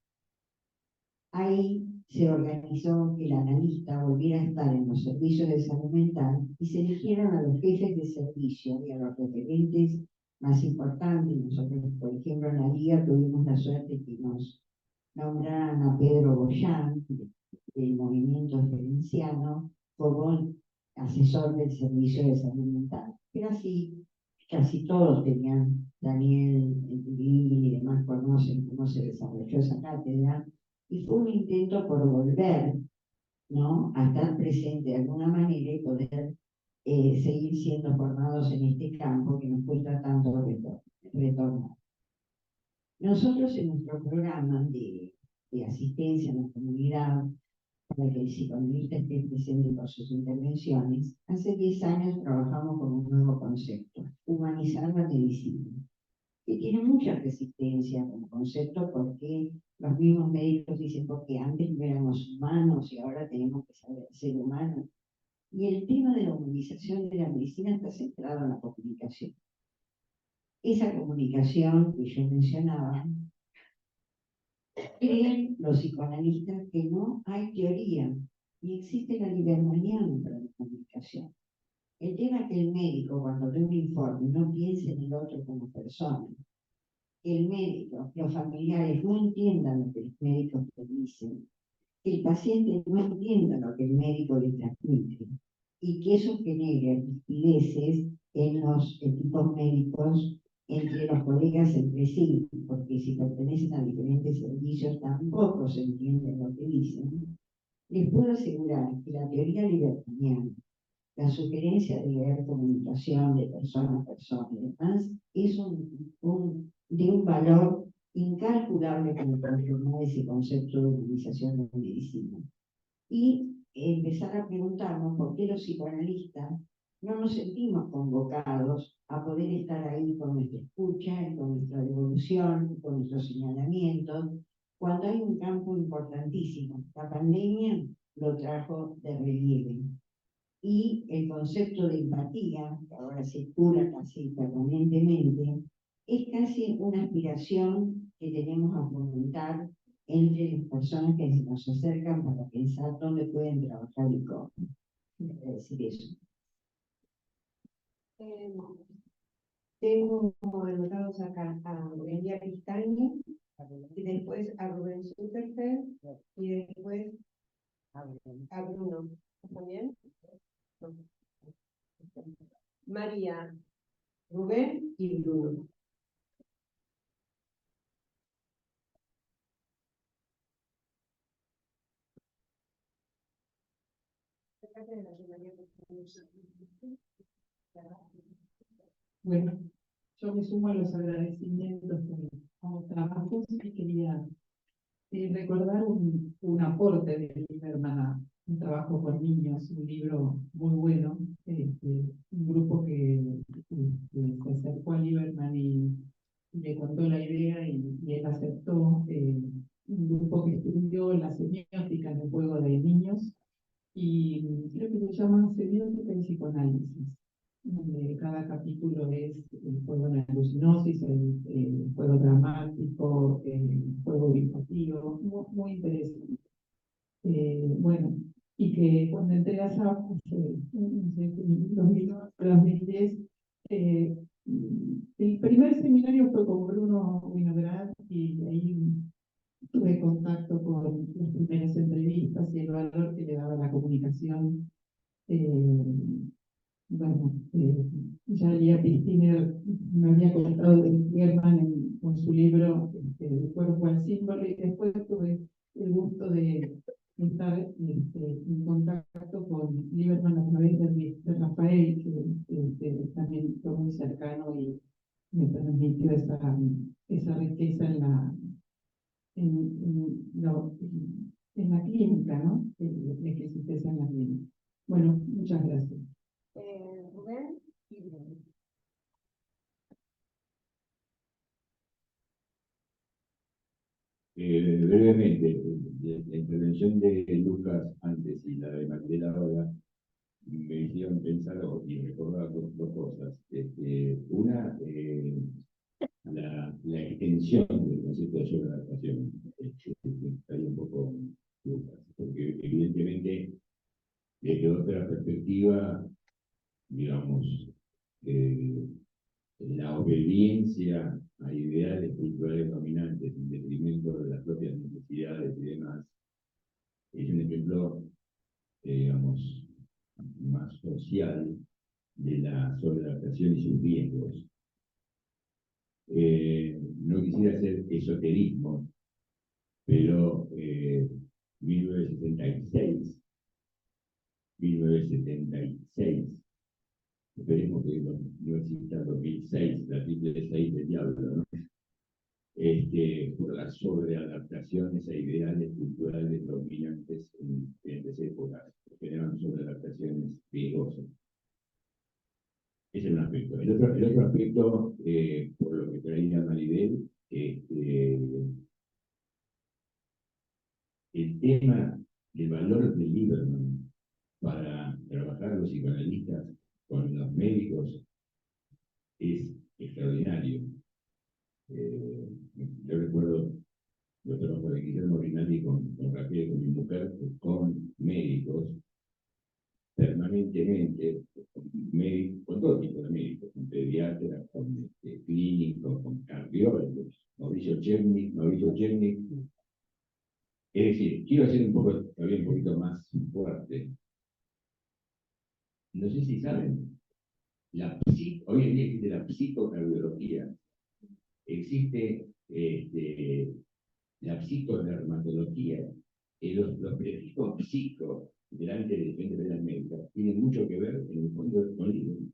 Ahí se organizó que el analista volviera a estar en los servicios de salud mental y se eligieron a los jefes de servicio y a los referentes más importantes. Nosotros, por ejemplo, en la Liga tuvimos la suerte que nos nombraran a Pedro Boyán, del movimiento gerenciano, como asesor del servicio de salud mental. Pero así, casi todos tenían, Daniel, y demás conocen cómo se desarrolló esa cátedra, y fue un intento por volver, ¿no?, a estar presente de alguna manera y poder seguir siendo formados en este campo que nos cuesta tanto retornar. Nosotros en nuestro programa de asistencia en la comunidad, para que el psicoanalista esté presente con sus intervenciones, hace 10 años trabajamos con un nuevo concepto, humanizar la medicina, que tiene mucha resistencia como concepto porque los mismos médicos dicen porque antes no éramos humanos y ahora tenemos que saber ser humanos. Y el tema de la humanización de la medicina está centrado en la comunicación. Esa comunicación que yo mencionaba, creen los psicoanalistas que no hay teoría, y existe la libertad para la comunicación. El tema es que el médico, cuando lee un informe, no piensa en el otro como persona. El médico, los familiares no entiendan lo que los médicos te dicen, que el paciente no entienda lo que el médico le transmite, y que eso genere rispideces en los equipos médicos, entre los colegas entre sí, porque si pertenecen a diferentes servicios tampoco se entiende lo que dicen. Les puedo asegurar que la teoría libertiniana, la sugerencia de leer comunicación de persona a persona y demás, es de un valor incalculable como transformar ese concepto de humanización de la medicina. Y empezar a preguntarnos por qué los psicoanalistas no nos sentimos convocados a poder estar ahí con nuestra escucha, y con nuestra devolución, y con nuestros señalamientos, cuando hay un campo importantísimo. La pandemia lo trajo de relieve. Y el concepto de empatía, que ahora circula casi permanentemente, es casi una aspiración que tenemos a fomentar entre las personas que se nos acercan para pensar dónde pueden trabajar y cómo. Quiero decir eso. Tengo anotados acá a Aurelia Pistani, y después a Rubén Sutterfeld, y después a Bruno. ¿Está bien? No. María, Rubén y Bruno. Bueno, yo me sumo a los agradecimientos a los trabajos y quería recordar un aporte de Lieberman a un trabajo con niños, un libro muy bueno, un grupo que se acercó a Lieberman y le contó la idea y él aceptó, un grupo que estudió la semiótica en el juego de niños, y creo que se llama Semiótica y Psicoanálisis, donde cada capítulo es el juego de la alucinosis, el juego dramático, el juego gustativo, muy interesante. Bueno, y que cuando entré a SAP, en 2010, el primer seminario fue con Bruno Winograd, y ahí tuve contacto con las primeras entrevistas y el valor que le daba la comunicación. Bueno, ya Lía Pistiner me había contado de Lieberman con su libro El cuerpo al símbolo, y después tuve el gusto de estar en contacto con Lieberman a través de Rafael, que también fue muy cercano y me transmitió esa riqueza en la clínica, ¿no? De que existiese en la clínica. Bueno, muchas gracias. Rubén y Bruno. Brevemente, la intervención de Lucas antes y la de Magdalena ahora me hicieron pensar y recordar dos cosas. Una, la extensión del concepto de sobreadaptación. Estaría un poco Lucas, porque evidentemente desde otra perspectiva, digamos, la obediencia a ideales culturales dominantes en detrimento de las propias necesidades y demás, es un ejemplo, digamos, más social de la sobreadaptación y sus riesgos. No quisiera hacer esoterismo, pero 1976, esperemos que no exista 2006, la triple 6 del diablo, ¿no? Por las sobreadaptaciones a ideales culturales dominantes en diferentes épocas, que generan sobreadaptaciones riesgosas. Ese es un aspecto. El otro aspecto, por lo que traía Maribel, el tema del valor de Lieberman para trabajar los psicoanalistas con los médicos es extraordinario. Yo recuerdo los trabajos de Guillermo Rinaldi con Raquel, con mi mujer, con médicos, permanentemente, médicos, con todo tipo de médicos, con pediatras, con clínicos, con cardiólogos, Mauricio Chernik. Es decir, quiero hacer un poco, todavía un poquito más fuerte. No sé si saben, hoy en día existe la psicocardiología, existe la psicodermatología, los prefijos psico delante de diferentes áreas médicas tienen mucho que ver en el fondo con Lieberman.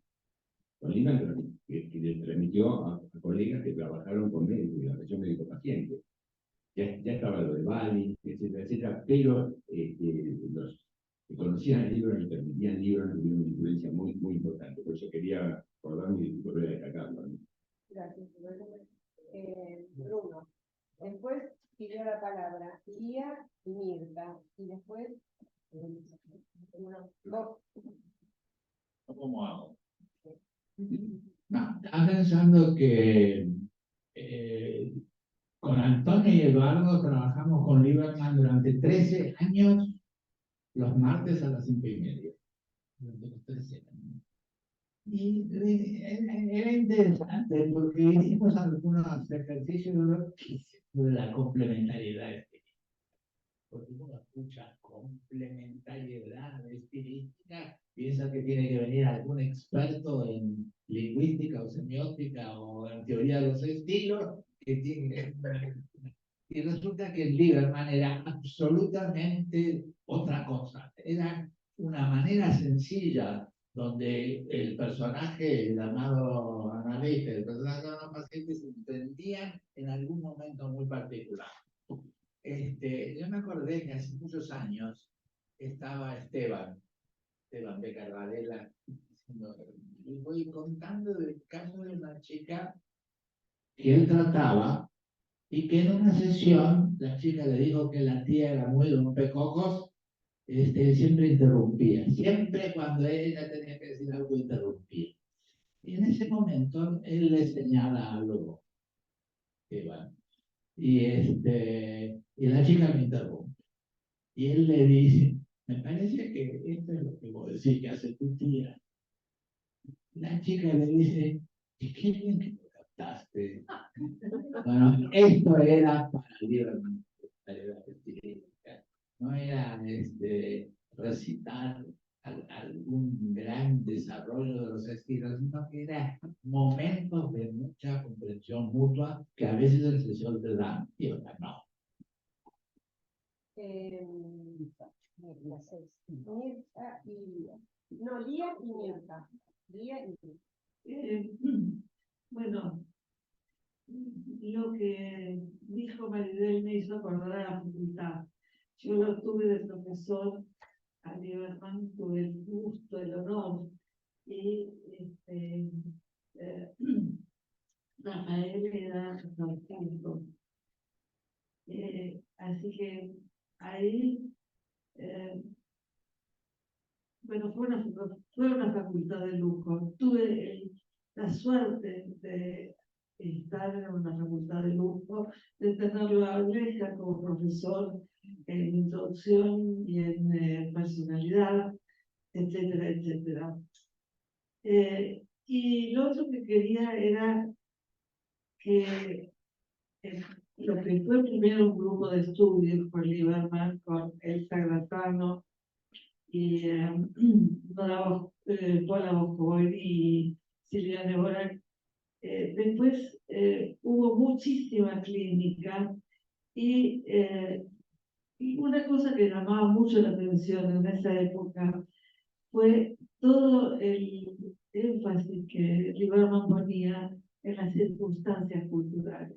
Con Lieberman que le transmitió a colegas que trabajaron con médicos y la relación médico-paciente. Ya estaba lo de Bali, etcétera, etcétera, pero los que conocían el libro y permitían libros tuvieron una influencia muy, muy importante. Por eso quería acordarme y volver a destacarlo, ¿no? Gracias. Bruno. Después pidió la palabra Lía y Mirta. Y después... vos. ¿Cómo hago? No, estaba pensando que con Antonio y Eduardo trabajamos con Lieberman durante 13 años, los martes a las 5:30. Durante los 13 años. Y era interesante porque hicimos algunos ejercicios de la complementariedad espiritual. Porque uno escucha complementariedad espiritual, piensa que tiene que venir algún experto en lingüística o semiótica o en teoría de los estilos que tiene. Y resulta que Lieberman era absolutamente otra cosa. Era una manera sencilla donde el personaje llamado analista y el personaje llamado paciente se entendían en algún momento muy particular. Yo me acordé que hace muchos años estaba Esteban Becar Varela, y voy contando del caso de una chica que él trataba y que en una sesión la chica le dijo que la tía era muy rompecocos, siempre interrumpía. Siempre cuando ella tenía que decir algo, interrumpía. Y en ese momento él le señala algo, Esteban, y la chica me interrumpe. Y él le dice, me parece que esto es lo que vos decís que hace tu tía. La chica le dice, ¿y qué bien que lo captaste? Bueno, esto era para Lieberman, no era recitar algún gran desarrollo de los estilos, sino que era momentos de mucha comprensión mutua que a veces en sesión te dan y otras no. Mirta y Lía. No, Lía y Mirta. Lía y Mirta. Bueno, lo que dijo Maribel me hizo acordar a la facultad. Yo lo tuve de profesor a Lieberman, tuve el gusto, el honor, y Rafael era artístico. Así que ahí, bueno, fue una facultad de lujo. Tuve la suerte de estar en una facultad de lujo, de tenerlo a Aleja como profesor en introducción y en personalidad, etcétera, etcétera. Y lo otro que quería era que lo que fue primero un grupo de estudios con Lieberman, con Elsa Gratano y Paula Boscoy y Silvia Nebora. Después hubo muchísima clínica y una cosa que llamaba mucho la atención en esa época fue todo el énfasis que Lieberman ponía en las circunstancias culturales.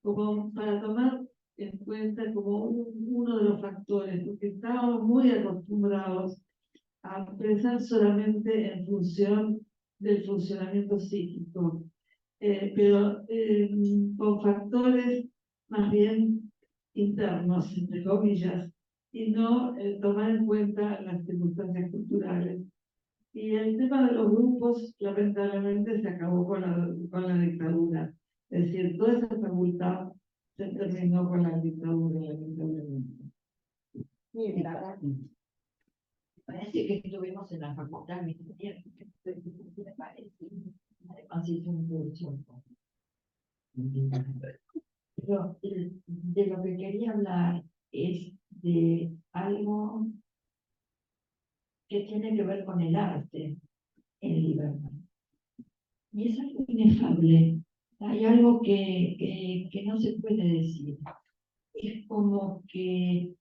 Como para tomar en cuenta como uno de los factores, porque estábamos muy acostumbrados a pensar solamente en función del funcionamiento psíquico, pero con factores más bien internos, entre comillas, y no tomar en cuenta las circunstancias culturales. Y el tema de los grupos, lamentablemente, se acabó con la dictadura. Es decir, toda esa facultad se terminó con la dictadura, lamentablemente. Mirta. Parece que estuvimos en la facultad me parece. Además hice un curso. Pero de lo que quería hablar es de algo que tiene que ver con el arte en Lieberman. Y es algo inefable. Hay algo que no se puede decir. Es como que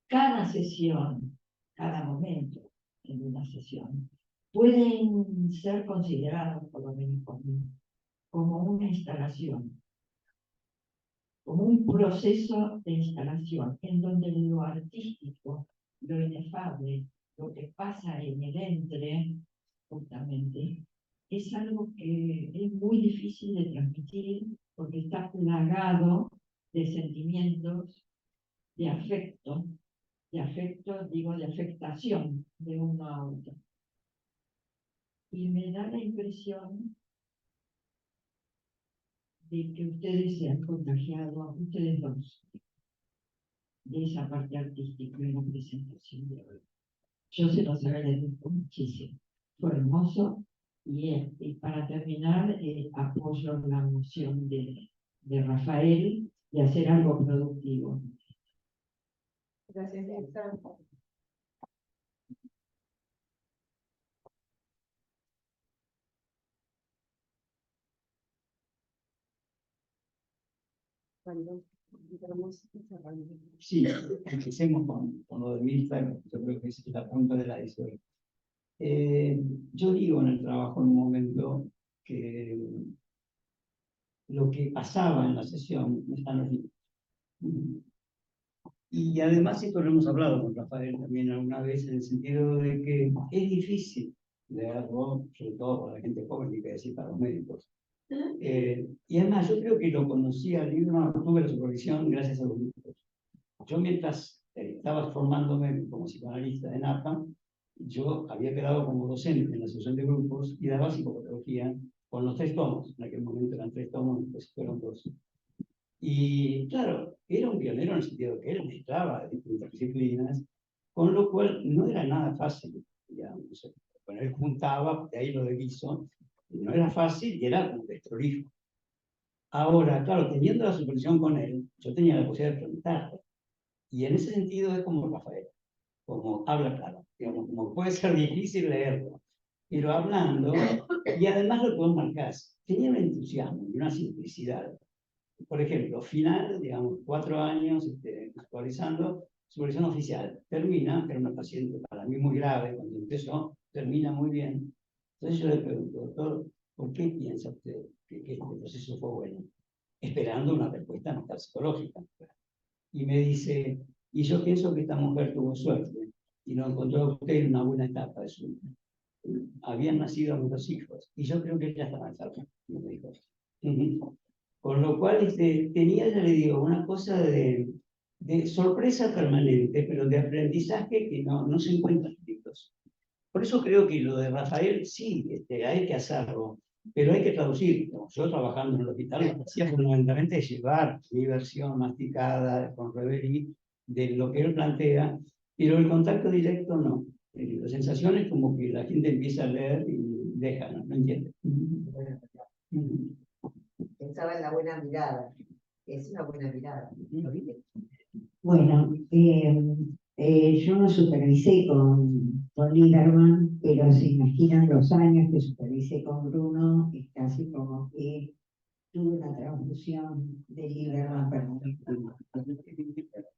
cada sesión, cada momento en una sesión, pueden ser considerados, por lo menos por mí, como una instalación, como un proceso de instalación, en donde lo artístico, lo inefable, lo que pasa en el entre, justamente, es algo que es muy difícil de transmitir porque está plagado de sentimientos, de afecto, digo, de afectación de uno a otro. Y me da la impresión de que ustedes se han contagiado, ustedes dos, de esa parte artística y la presentación de hoy. Yo se los agradezco muchísimo. Fue hermoso y para terminar apoyo la moción de Rafael de hacer algo productivo. Gracias, Elsa. Cuando vamos cerrando. Sí, empecemos con lo de Mirta, yo creo que es la punta de la historia. Yo digo en el trabajo en un momento que lo que pasaba en la sesión está en los libros. Y además esto lo hemos hablado con Rafael también alguna vez, en el sentido de que es difícil leerlo, sobre todo para la gente joven, y que decir para los médicos. Y además yo creo que lo conocí al libro, tuve la supervisión gracias a los libros. Yo mientras estaba formándome como psicoanalista en APA, yo había quedado como docente en la asociación de grupos y daba psicopatología con los 3 tomos. En aquel momento eran 3 tomos, después fueron 2. Y claro, era un pionero en el sentido de que él mezclaba distintas disciplinas, con lo cual no era nada fácil, digamos. Bueno, él juntaba, de ahí lo de Guiso, no era fácil y era como desprolijo. Ahora, claro, teniendo la supervisión con él, yo tenía la posibilidad de preguntarle. Y en ese sentido es como Rafael, como habla claro, digamos, como puede ser difícil leerlo, pero hablando, y además lo podemos marcar, tenía un entusiasmo y una simplicidad. Por ejemplo, final, digamos, 4 años actualizando, supervisión oficial, termina, que era una paciente para mí muy grave, cuando empezó, termina muy bien. Entonces yo le pregunto, doctor, ¿por qué piensa usted que este proceso fue bueno? Esperando una respuesta no psicológica. Y me dice, y yo pienso que esta mujer tuvo suerte y lo encontró a usted en una buena etapa de su vida. Habían nacido los 2 hijos y yo creo que ella estaba enferma, me dijo. Con lo cual tenía, ya le digo, una cosa de sorpresa permanente, pero de aprendizaje que no se encuentra en libros. Por eso creo que lo de Rafael, sí, hay que hacerlo, pero hay que traducir. Yo trabajando en el hospital, lo que hacía fundamentalmente es llevar mi versión masticada con Reverie de lo que él plantea, pero el contacto directo no. La sensación es como que la gente empieza a leer y deja, no entiende. Pensaba en la buena mirada. Es una buena mirada. Bueno, yo no supervisé con Lieberman, pero se imaginan los años que supervisé con Bruno, es casi como que tuve una transfusión de Lieberman permanente.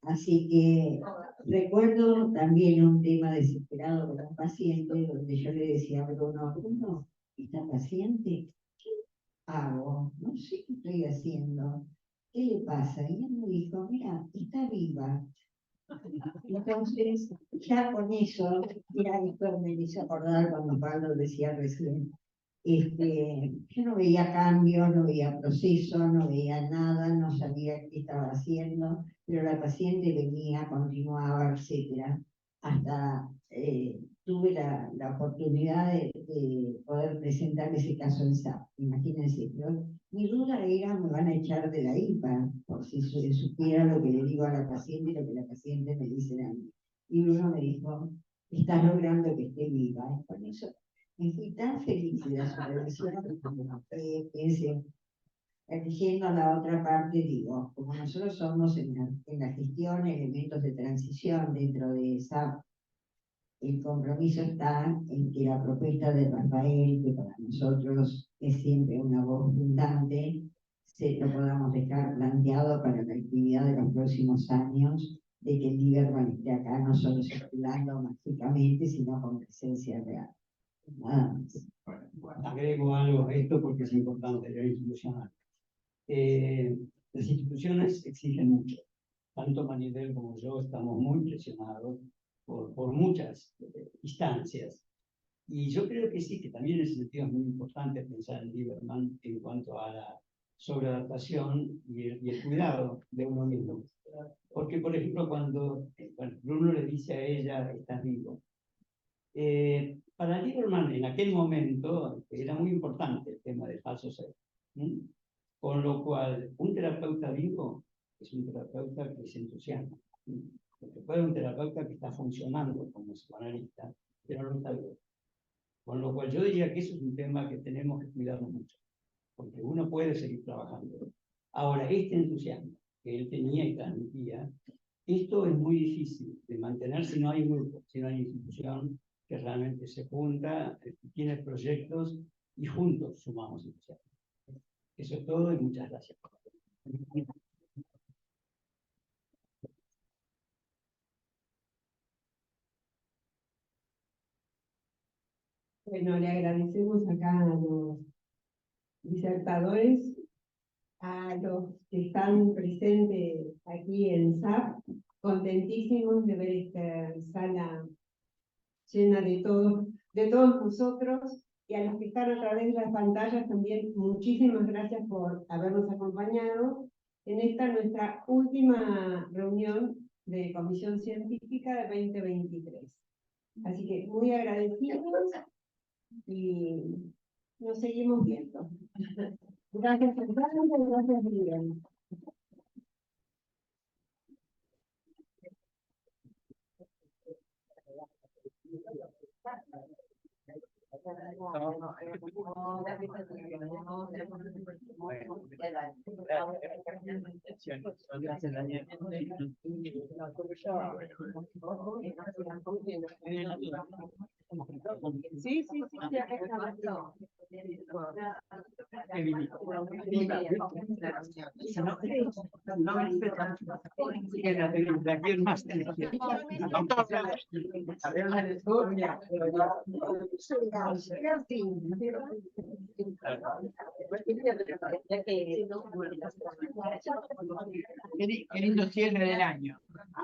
Así que recuerdo también un tema desesperado con un paciente donde yo le decía a Bruno, ¿esta paciente qué hago? No sé qué estoy haciendo. ¿Qué le pasa? Y él me dijo, mira, está viva. Entonces, ya con eso, mira, esto me hizo acordar cuando Pablo decía recién, yo no veía cambio, no veía proceso, no veía nada, no sabía qué estaba haciendo, pero la paciente venía, continuaba, etcétera, hasta tuve la oportunidad de poder presentar ese caso en SAP, imagínense, pero mi duda era, me van a echar de la IPA, por si supiera lo que le digo a la paciente y lo que la paciente me dice a mí. Y uno me dijo, está logrando que esté viva. Con eso me fui tan feliz de la supervisión que pensé, eligiendo la otra parte, digo, como nosotros somos en la gestión elementos de transición dentro de SAP, el compromiso está en que la propuesta de Rafael, que para nosotros es siempre una voz fundante, se lo podamos dejar planteado para la actividad de los próximos años, de que el Lieberman esté acá no solo circulando mágicamente, sino con presencia real. Nada más. Bueno, agrego algo a esto porque es importante, lo institucional. Las instituciones exigen mucho. Tanto Manidel como yo estamos muy presionados por muchas instancias. Y yo creo que sí, que también en ese sentido es muy importante pensar en Lieberman en cuanto a la sobreadaptación y el cuidado de uno mismo. Porque, por ejemplo, cuando Bruno le dice a ella, estás vivo. Para Lieberman en aquel momento era muy importante el tema del falso ser. Con lo cual, un terapeuta vivo es un terapeuta que se entusiasma. Porque puede un terapeuta que está funcionando como psicoanalista, pero no está vivo. Con lo cual, yo diría que eso es un tema que tenemos que cuidarnos mucho, porque uno puede seguir trabajando. Ahora, este entusiasmo que él tenía y transmitía, esto es muy difícil de mantener si no hay grupo, si no hay institución que realmente se junta, tiene proyectos y juntos sumamos entusiasmo. Eso es todo y muchas gracias. Bueno, le agradecemos acá a los disertadores, a los que están presentes aquí en SAP, contentísimos de ver esta sala llena de todos nosotros, y a los que están a través de las pantallas también, muchísimas gracias por habernos acompañado en esta nuestra última reunión de Comisión Científica de 2023. Así que muy agradecidos y nos seguimos viendo. Gracias, Fernando, gracias, Miguel. Sí, sí, sí, Qué lindo cierre del año.